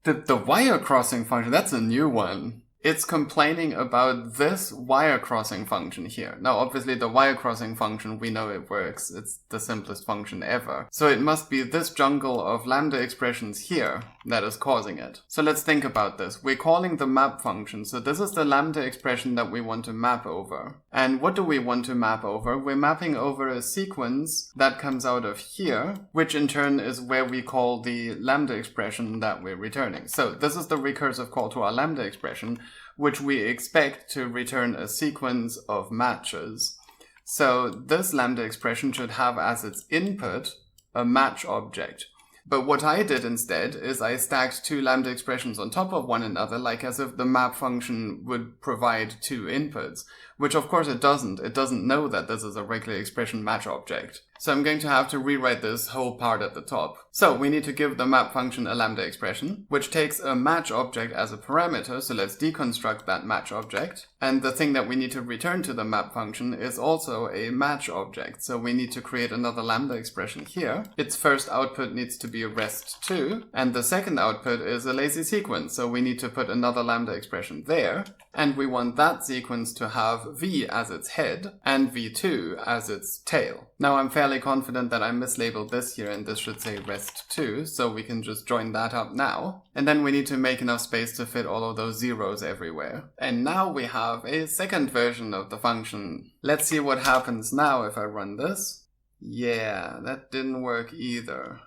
The wire crossing function, that's a new one. It's complaining about this wire crossing function here. Now, obviously, the wire crossing function, we know it works. It's the simplest function ever. So it must be this jungle of lambda expressions here that is causing it. So let's think about this. We're calling the map function. So this is the lambda expression that we want to map over. And what do we want to map over? We're mapping over a sequence that comes out of here, which in turn is where we call the lambda expression that we're returning. So this is the recursive call to our lambda expression, which we expect to return a sequence of matches. So this lambda expression should have as its input a match object. But what I did instead is I stacked two lambda expressions on top of one another, like as if the map function would provide two inputs, which of course it doesn't. It doesn't know that this is a regular expression match object. So I'm going to have to rewrite this whole part at the top. So we need to give the map function a lambda expression, which takes a match object as a parameter. So let's deconstruct that match object. And the thing that we need to return to the map function is also a match object. So we need to create another lambda expression here. Its first output needs to be rest2, and the second output is a lazy sequence. So we need to put another lambda expression there. And we want that sequence to have v as its head and v2 as its tail. Now I'm fairly confident that I mislabeled this here and this should say rest2, so we can just join that up now. And then we need to make enough space to fit all of those zeros everywhere. And now we have a second version of the function. Let's see what happens now if I run this. Yeah, that didn't work either.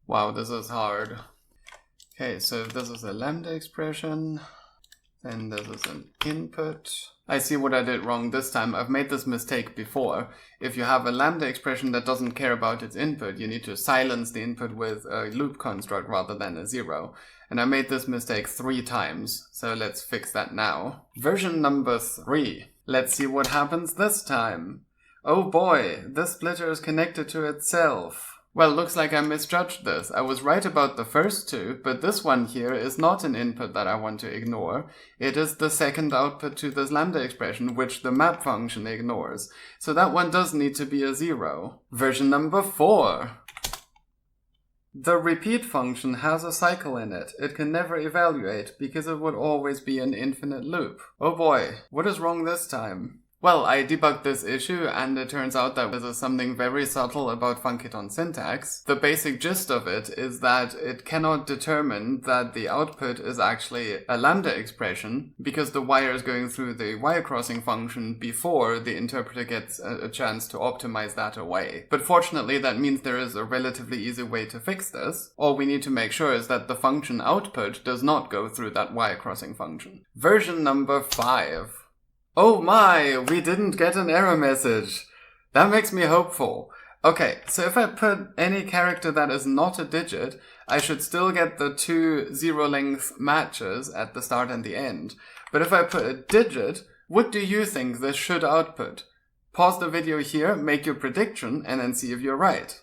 Wow, this is hard. Okay, so if this is a lambda expression, then this is an input. I see what I did wrong this time. I've made this mistake before. If you have a lambda expression that doesn't care about its input, you need to silence the input with a loop construct rather than a zero. And I made this mistake 3 times, so let's fix that now. Version number 3. Let's see what happens this time. Oh boy, this splitter is connected to itself. Well, looks like I misjudged this. I was right about the first two, but this one here is not an input that I want to ignore. It is the second output to this lambda expression, which the map function ignores. So that one does need to be a 0. Version number 4. The repeat function has a cycle in it. It can never evaluate because it would always be an infinite loop. Oh boy, what is wrong this time? Well, I debugged this issue and it turns out that this is something very subtle about Funciton syntax. The basic gist of it is that it cannot determine that the output is actually a lambda expression because the wire is going through the wire crossing function before the interpreter gets a chance to optimize that away. But fortunately, that means there is a relatively easy way to fix this. All we need to make sure is that the function output does not go through that wire crossing function. Version number 5. Oh my, we didn't get an error message. That makes me hopeful. Okay, so if I put any character that is not a digit, I should still get the 2 zero-length matches at the start and the end. But if I put a digit, what do you think this should output? Pause the video here, make your prediction, and then see if you're right.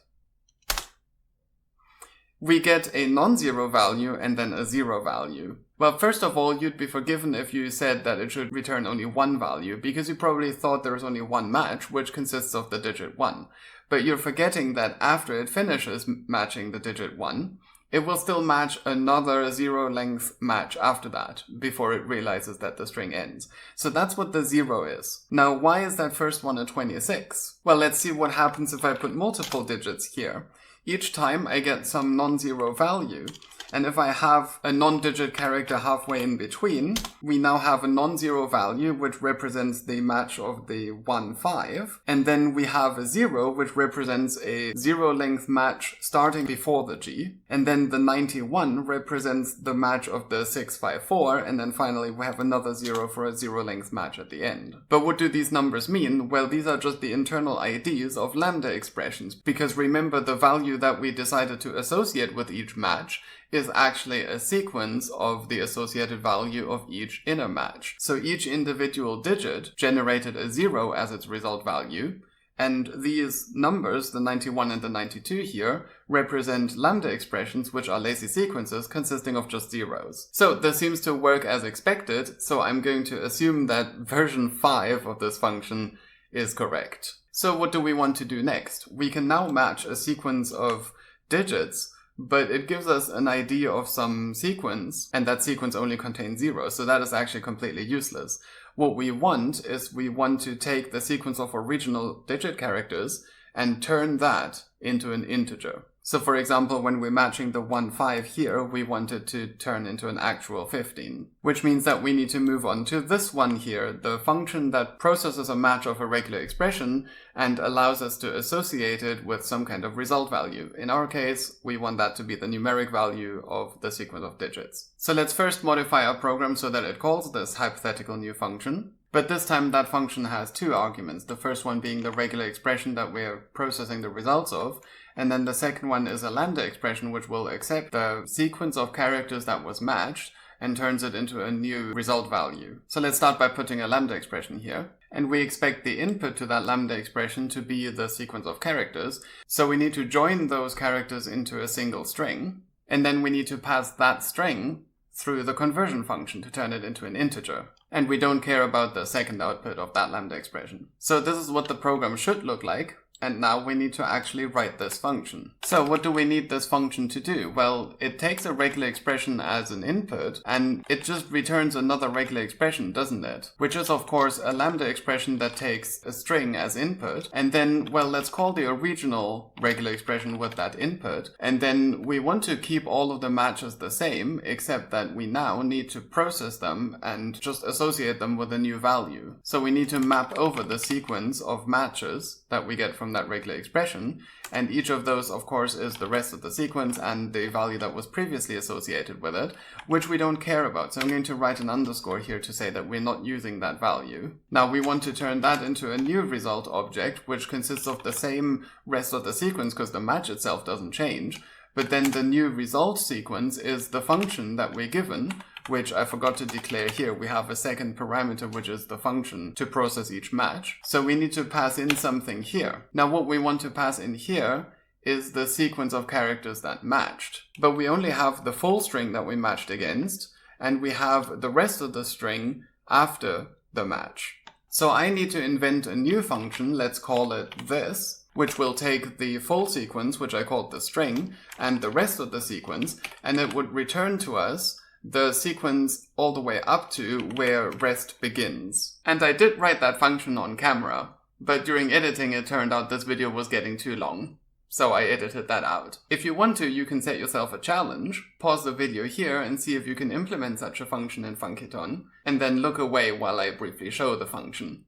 We get a non-zero value and then a 0 value. Well, first of all, you'd be forgiven if you said that it should return only one value, because you probably thought there was only one match, which consists of the digit 1. But you're forgetting that after it finishes matching the digit 1, it will still match another zero-length match after that, before it realizes that the string ends. So that's what the 0 is. Now, why is that first one a 26? Well, let's see what happens if I put multiple digits here. Each time I get some non-zero value. And if I have a non-digit character halfway in between, we now have a non-zero value which represents the match of the 1, 5. And then we have a 0 which represents a zero-length match starting before the G. And then the 91 represents the match of the 6, 5, 4. And then finally we have another 0 for a zero-length match at the end. But what do these numbers mean? Well, these are just the internal IDs of lambda expressions. Because remember, the value that we decided to associate with each match is actually a sequence of the associated value of each inner match. So each individual digit generated a 0 as its result value, and these numbers, the 91 and the 92 here, represent lambda expressions which are lazy sequences consisting of just zeros. So this seems to work as expected, so I'm going to assume that version 5 of this function is correct. So what do we want to do next? We can now match a sequence of digits, but it gives us an idea of some sequence, and that sequence only contains zeros, so that is actually completely useless. What we want is we want to take the sequence of original digit characters and turn that into an integer. So for example, when we're matching the 1, 5 here, we want it to turn into an actual 15. Which means that we need to move on to this one here, the function that processes a match of a regular expression and allows us to associate it with some kind of result value. In our case, we want that to be the numeric value of the sequence of digits. So let's first modify our program so that it calls this hypothetical new function. But this time that function has 2 arguments, the first one being the regular expression that we're processing the results of, and then the second one is a lambda expression which will accept the sequence of characters that was matched and turns it into a new result value. So let's start by putting a lambda expression here. And we expect the input to that lambda expression to be the sequence of characters. So we need to join those characters into a single string. And then we need to pass that string through the conversion function to turn it into an integer. And we don't care about the second output of that lambda expression. So this is what the program should look like. And now we need to actually write this function. So what do we need this function to do? Well, it takes a regular expression as an input, and it just returns another regular expression, doesn't it? Which is, of course, a lambda expression that takes a string as input. And then, well, let's call the original regular expression with that input. And then we want to keep all of the matches the same, except that we now need to process them and just associate them with a new value. So we need to map over the sequence of matches that we get from that regular expression, and each of those of course is the rest of the sequence and the value that was previously associated with it, which we don't care about. So I'm going to write an underscore here to say that we're not using that value. Now we want to turn that into a new result object which consists of the same rest of the sequence because the match itself doesn't change, but then the new result sequence is the function that we're given, which I forgot to declare here. We have a second parameter, which is the function to process each match. So we need to pass in something here. Now what we want to pass in here is the sequence of characters that matched. But we only have the full string that we matched against, and we have the rest of the string after the match. So I need to invent a new function, let's call it this, which will take the full sequence, which I called the string, and the rest of the sequence, and it would return to us the sequence all the way up to where rest begins. And I did write that function on camera, but during editing it turned out this video was getting too long. So I edited that out. If you want to, you can set yourself a challenge, pause the video here and see if you can implement such a function in Funciton, and then look away while I briefly show the function.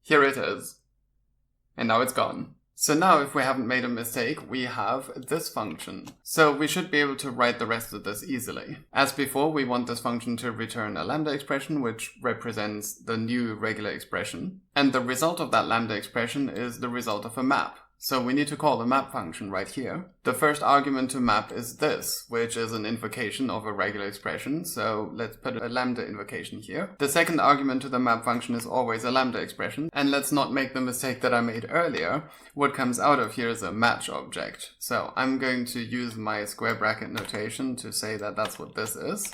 Here it is. And now it's gone. So now if we haven't made a mistake, we have this function. So we should be able to write the rest of this easily. As before, we want this function to return a lambda expression, which represents the new regular expression. And the result of that lambda expression is the result of a map. So we need to call the map function right here. The first argument to map is this, which is an invocation of a regular expression. So let's put a lambda invocation here. The second argument to the map function is always a lambda expression. And let's not make the mistake that I made earlier. What comes out of here is a match object. So I'm going to use my square bracket notation to say that that's what this is.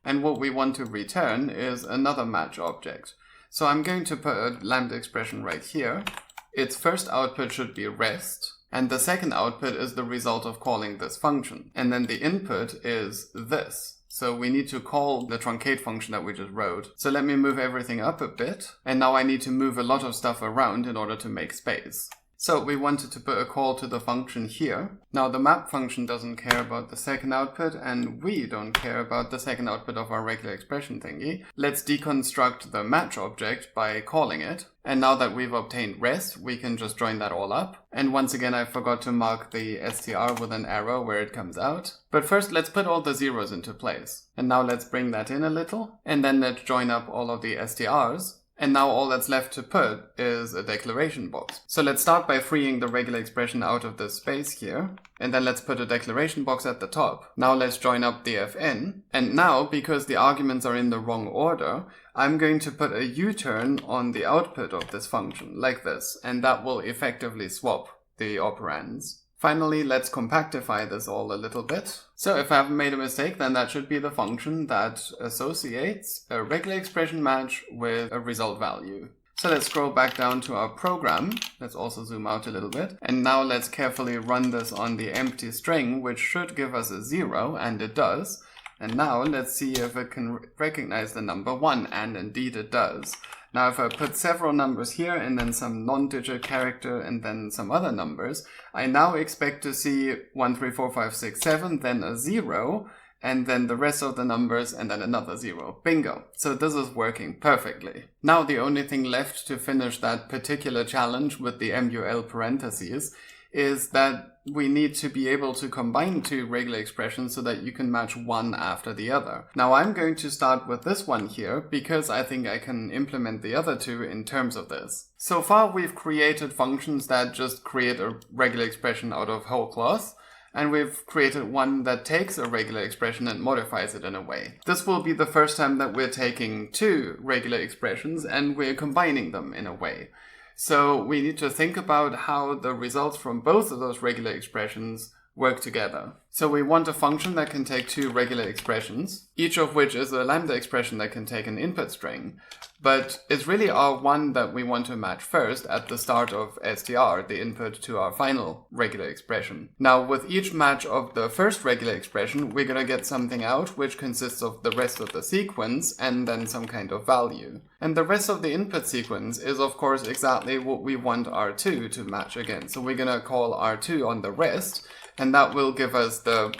And what we want to return is another match object. So I'm going to put a lambda expression right here. Its first output should be rest, and the second output is the result of calling this function. And then the input is this. So we need to call the truncate function that we just wrote. So let me move everything up a bit, and now I need to move a lot of stuff around in order to make space. So we wanted to put a call to the function here. Now the map function doesn't care about the second output, and we don't care about the second output of our regular expression thingy. Let's deconstruct the match object by calling it. And now that we've obtained rest, we can just join that all up. And once again, I forgot to mark the str with an arrow where it comes out. But first, let's put all the zeros into place. And now let's bring that in a little. And then let's join up all of the strs. And now all that's left to put is a declaration box. So let's start by freeing the regular expression out of this space here. And then let's put a declaration box at the top. Now let's join up the fn. And now, because the arguments are in the wrong order, I'm going to put a U-turn on the output of this function, like this. And that will effectively swap the operands. Finally, let's compactify this all a little bit. So if I haven't made a mistake, then that should be the function that associates a regular expression match with a result value. So let's scroll back down to our program. Let's also zoom out a little bit. And now let's carefully run this on the empty string, which should give us a 0, and it does. And now let's see if it can recognize the number 1, and indeed it does. Now if I put several numbers here and then some non-digit character and then some other numbers, I now expect to see 1, 3, 4, 5, 6, 7, then a 0, and then the rest of the numbers and then another 0. Bingo! So this is working perfectly. Now the only thing left to finish that particular challenge with the MUL parentheses is that we need to be able to combine two regular expressions so that you can match one after the other. Now I'm going to start with this one here because I think I can implement the other two in terms of this. So far we've created functions that just create a regular expression out of whole cloth, and we've created one that takes a regular expression and modifies it in a way. This will be the first time that we're taking two regular expressions and we're combining them in a way. So we need to think about how the results from both of those regular expressions work together. So we want a function that can take two regular expressions, each of which is a lambda expression that can take an input string. But it's really our one that we want to match first at the start of str, the input to our final regular expression. Now with each match of the first regular expression, we're going to get something out which consists of the rest of the sequence and then some kind of value. And the rest of the input sequence is of course exactly what we want R2 to match against. So we're going to call R2 on the rest, and that will give us the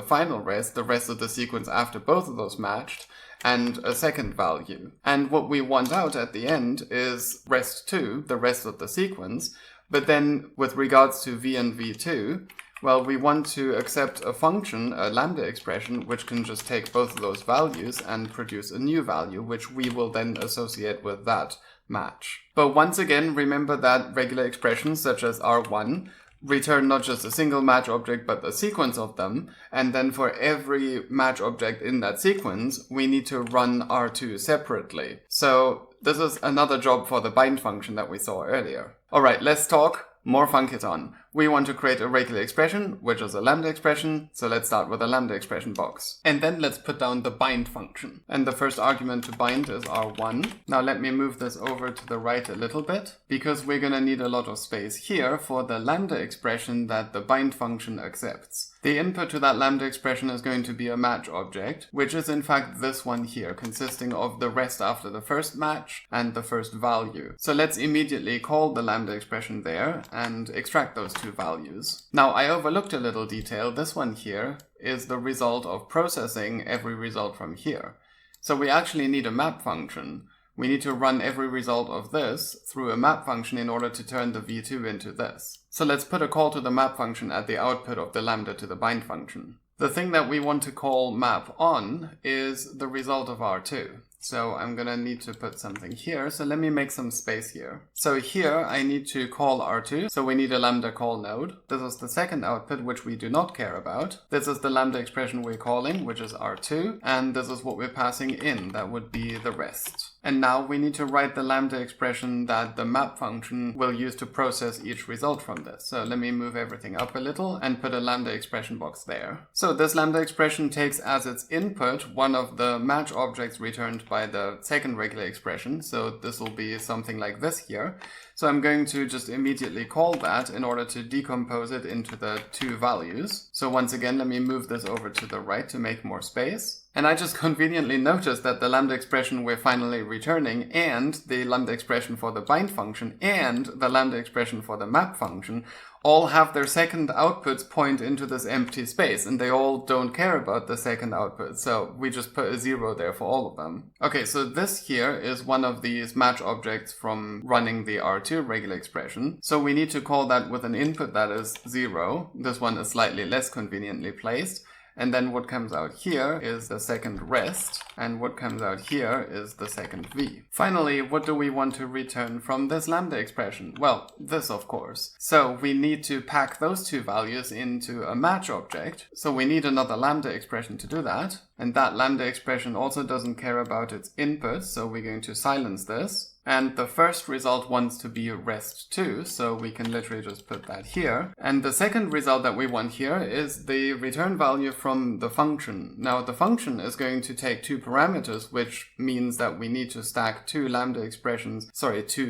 final rest, the rest of the sequence after both of those matched, and a second value. And what we want out at the end is rest2, the rest of the sequence. But then with regards to v and v2, well, we want to accept a function, a lambda expression, which can just take both of those values and produce a new value, which we will then associate with that match. But once again, remember that regular expressions such as R1 return not just a single match object, but the sequence of them. And then for every match object in that sequence, we need to run R2 separately. So this is another job for the bind function that we saw earlier. All right, let's talk more Funciton. we want to create a regular expression, which is a lambda expression, so let's start with a lambda expression box. And then let's put down the bind function. And the first argument to bind is R1. Now let me move this over to the right a little bit, because we're going to need a lot of space here for the lambda expression that the bind function accepts. The input to that lambda expression is going to be a match object, which is in fact this one here, consisting of the rest after the first match and the first value. So let's immediately call the lambda expression there and extract those two values. Now I overlooked a little detail. This one here is the result of processing every result from here. So we actually need a map function. We need to run every result of this through a map function in order to turn the v2 into this. So let's put a call to the map function at the output of the lambda to the bind function. The thing that we want to call map on is the result of R2. So I'm gonna need to put something here, so let me make some space here. So here I need to call R2, so we need a lambda call node. This is the second output, which we do not care about. This is the lambda expression we're calling, which is R2, and this is what we're passing in, that would be the rest. And now we need to write the lambda expression that the map function will use to process each result from this. So let me move everything up a little and put a lambda expression box there. So this lambda expression takes as its input one of the match objects returned by the second regular expression. So this will be something like this here. So I'm going to just immediately call that in order to decompose it into the two values. So once again, let me move this over to the right to make more space. And I just conveniently noticed that the lambda expression we're finally returning and the lambda expression for the bind function and the lambda expression for the map function all have their second outputs point into this empty space, and they all don't care about the second output, so we just put a 0 there for all of them. Okay, so this here is one of these match objects from running the R2 regular expression, so we need to call that with an input that is 0. This one is slightly less conveniently placed. And then what comes out here is the second rest, and what comes out here is the second v. Finally, what do we want to return from this lambda expression? Well, this of course. So we need to pack those two values into a match object. So we need another lambda expression to do that. And that lambda expression also doesn't care about its input, so we're going to silence this. And the first result wants to be rest2, so we can literally just put that here. And the second result that we want here is the return value from the function. Now the function is going to take two parameters, which means that we need to stack two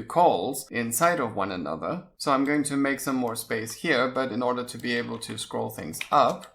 calls inside of one another. So I'm going to make some more space here, but in order to be able to scroll things up,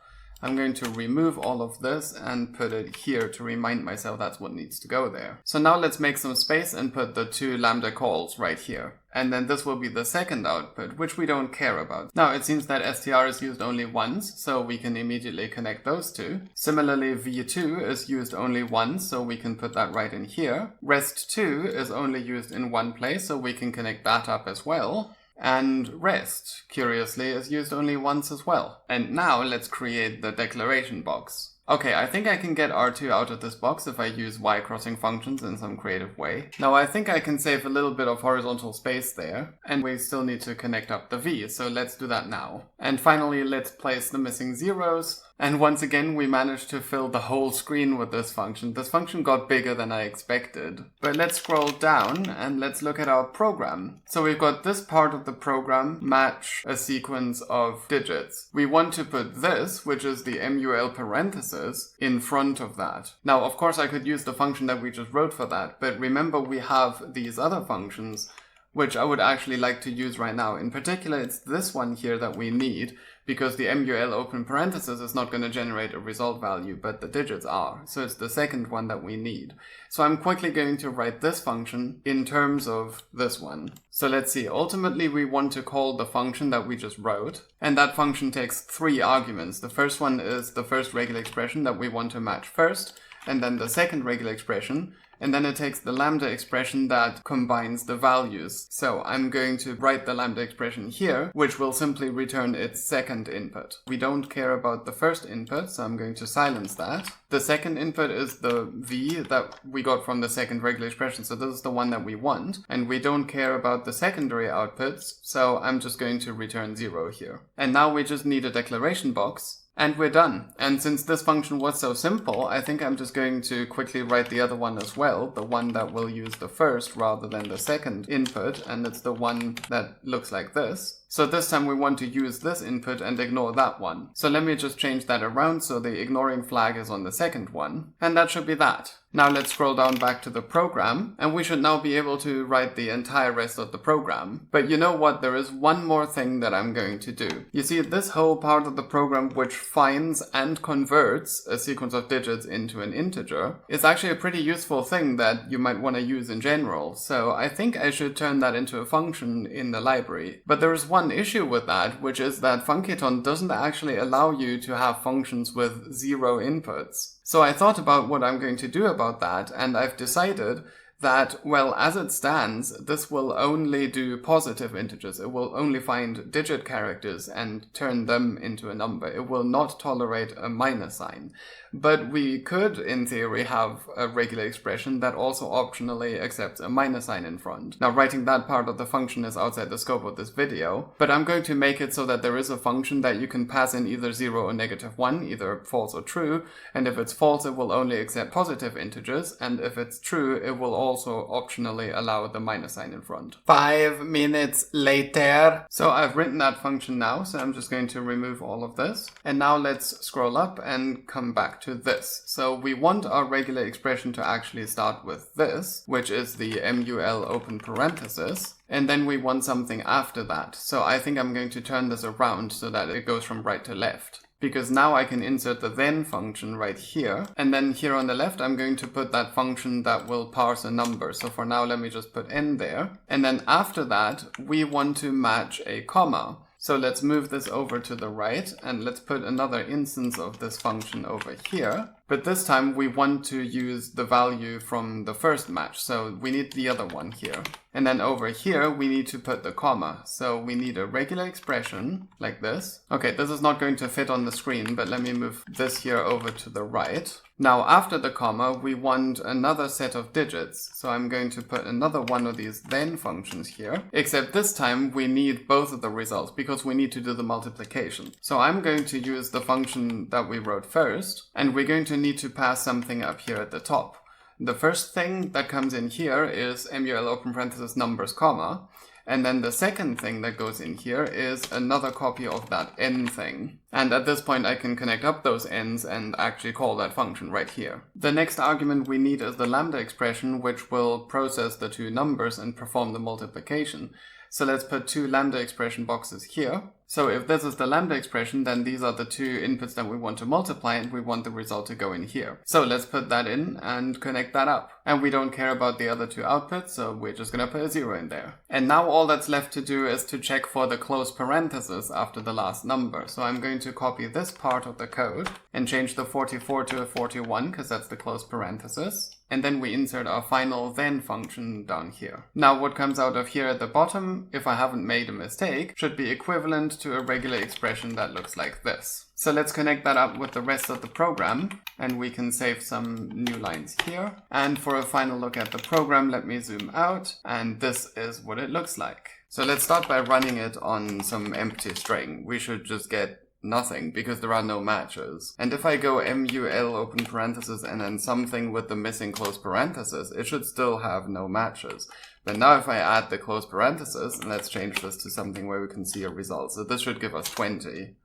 I'm going to remove all of this and put it here to remind myself that's what needs to go there. So now let's make some space and put the two lambda calls right here. And then this will be the second output, which we don't care about. Now it seems that str is used only once, so we can immediately connect those two. Similarly, v2 is used only once, so we can put that right in here. Rest2 is only used in one place, so we can connect that up as well. And rest, curiously, is used only once as well. And now let's create the declaration box. Okay, I think I can get R2 out of this box if I use y-crossing functions in some creative way. Now I think I can save a little bit of horizontal space there, and we still need to connect up the v, so let's do that now. And finally, let's place the missing zeros. And once again, we managed to fill the whole screen with this function. This function got bigger than I expected. But let's scroll down and let's look at our program. So we've got this part of the program match a sequence of digits. We want to put this, which is the mul parenthesis, in front of that. Now, of course, I could use the function that we just wrote for that, but remember we have these other functions which I would actually like to use right now. In particular, it's this one here that we need, because the mul open parenthesis is not going to generate a result value, but the digits are. So it's the second one that we need. So I'm quickly going to write this function in terms of this one. So let's see, ultimately we want to call the function that we just wrote, and that function takes 3 arguments. The first one is the first regular expression that we want to match first, and then the second regular expression, and then it takes the lambda expression that combines the values. So I'm going to write the lambda expression here, which will simply return its second input. We don't care about the first input, so I'm going to silence that. The second input is the v that we got from the second regular expression, so this is the one that we want. And we don't care about the secondary outputs, so I'm just going to return 0 here. And now we just need a declaration box. And we're done. And since this function was so simple, I think I'm just going to quickly write the other one as well, the one that will use the first rather than the second input, and it's the one that looks like this. So this time we want to use this input and ignore that one. So let me just change that around so the ignoring flag is on the second one. And that should be that. Now let's scroll down back to the program, and we should now be able to write the entire rest of the program. But you know what? There is one more thing that I'm going to do. You see, this whole part of the program which finds and converts a sequence of digits into an integer is actually a pretty useful thing that you might want to use in general. So I think I should turn that into a function in the library. But there is one issue with that, which is that Funciton doesn't actually allow you to have functions with 0 inputs. So I thought about what I'm going to do about that, and I've decided that, well, as it stands, this will only do positive integers. It will only find digit characters and turn them into a number. It will not tolerate a minus sign. But we could, in theory, have a regular expression that also optionally accepts a minus sign in front. Now, writing that part of the function is outside the scope of this video, but I'm going to make it so that there is a function that you can pass in either 0 or -1, either false or true, and if it's false, it will only accept positive integers, and if it's true, it will also optionally allow the minus sign in front. 5 minutes later. So I've written that function now, so I'm just going to remove all of this. And now let's scroll up and come back to this. So we want our regular expression to actually start with this, which is the MUL open parenthesis. And then we want something after that. So I think I'm going to turn this around so that it goes from right to left. Because now I can insert the then function right here. And then here on the left, I'm going to put that function that will parse a number. So for now, let me just put n there. And then after that, we want to match a comma. So let's move this over to the right, and let's put another instance of this function over here. But this time we want to use the value from the first match, so we need the other one here. And then over here we need to put the comma. So we need a regular expression like this. Okay, this is not going to fit on the screen, but let me move this here over to the right. Now after the comma we want another set of digits. So I'm going to put another one of these then functions here. Except this time we need both of the results because we need to do the multiplication. So I'm going to use the function that we wrote first, and we're going to need to pass something up here at the top. The first thing that comes in here is MUL open parenthesis numbers comma, and then the second thing that goes in here is another copy of that n thing. And at this point I can connect up those n's and actually call that function right here. The next argument we need is the lambda expression, which will process the two numbers and perform the multiplication. So let's put two lambda expression boxes here. So if this is the lambda expression, then these are the two inputs that we want to multiply, and we want the result to go in here. So let's put that in and connect that up. And we don't care about the other two outputs, so we're just going to put a 0 in there. And now all that's left to do is to check for the close parenthesis after the last number. So I'm going to copy this part of the code and change the 44 to a 41, because that's the close parenthesis. And then we insert our final then function down here. Now what comes out of here at the bottom, if I haven't made a mistake, should be equivalent to a regular expression that looks like this. So let's connect that up with the rest of the program, and we can save some new lines here. And for a final look at the program, let me zoom out, and this is what it looks like. So let's start by running it on some empty string. We should just get nothing because there are no matches. And if I go MUL open parenthesis and then something with the missing close parenthesis, it should still have no matches. But now if I add the close parenthesis, and let's change this to something where we can see a result. So this should give us 20.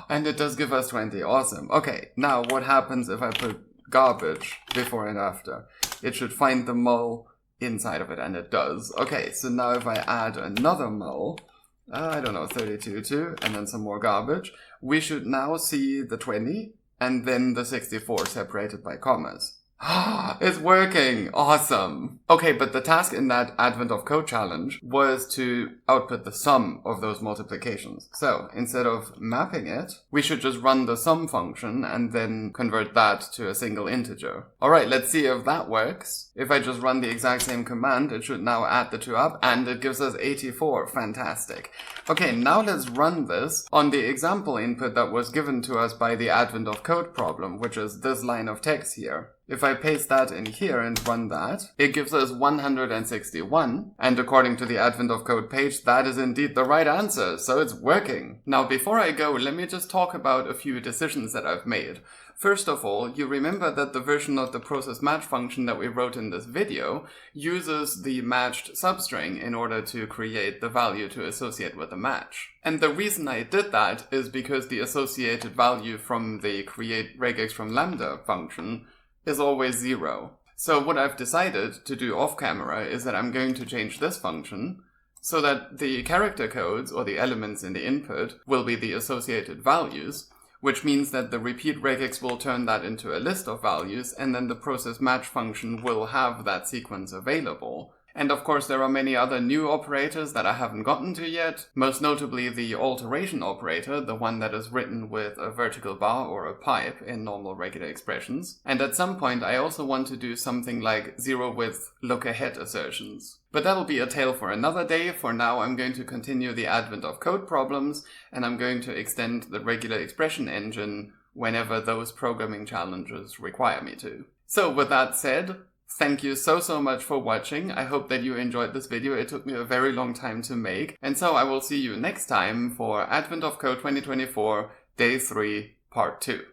And it does give us 20. Awesome. Okay, now what happens if I put garbage before and after? It should find the mul inside of it, and it does. Okay, so now if I add another mul, I don't know, 32 too, and then some more garbage, we should now see the 20 and then the 64 separated by commas. It's working! Awesome! Okay, but the task in that Advent of Code challenge was to output the sum of those multiplications. So, instead of mapping it, we should just run the sum function and then convert that to a single integer. Alright, let's see if that works. If I just run the exact same command, it should now add the two up, and it gives us 84. Fantastic. Okay, now let's run this on the example input that was given to us by the Advent of Code problem, which is this line of text here. If I paste that in here and run that, it gives us 161. And according to the Advent of Code page, that is indeed the right answer, so it's working. Now, before I go, let me just talk about a few decisions that I've made. First of all, you remember that the version of the process match function that we wrote in this video uses the matched substring in order to create the value to associate with the match. And the reason I did that is because the associated value from the create regex from lambda function is always 0. So what I've decided to do off camera is that I'm going to change this function so that the character codes or the elements in the input will be the associated values, which means that the repeat regex will turn that into a list of values, and then the process match function will have that sequence available. And of course there are many other new operators that I haven't gotten to yet, most notably the alteration operator, the one that is written with a vertical bar or a pipe in normal regular expressions. And at some point I also want to do something like zero with look ahead assertions. But that'll be a tale for another day. For now I'm going to continue the Advent of Code problems, and I'm going to extend the regular expression engine whenever those programming challenges require me to. So with that said, thank you so much for watching. I hope that you enjoyed this video. It took me a very long time to make. And so I will see you next time for Advent of Code 2024, Day 3, Part 2.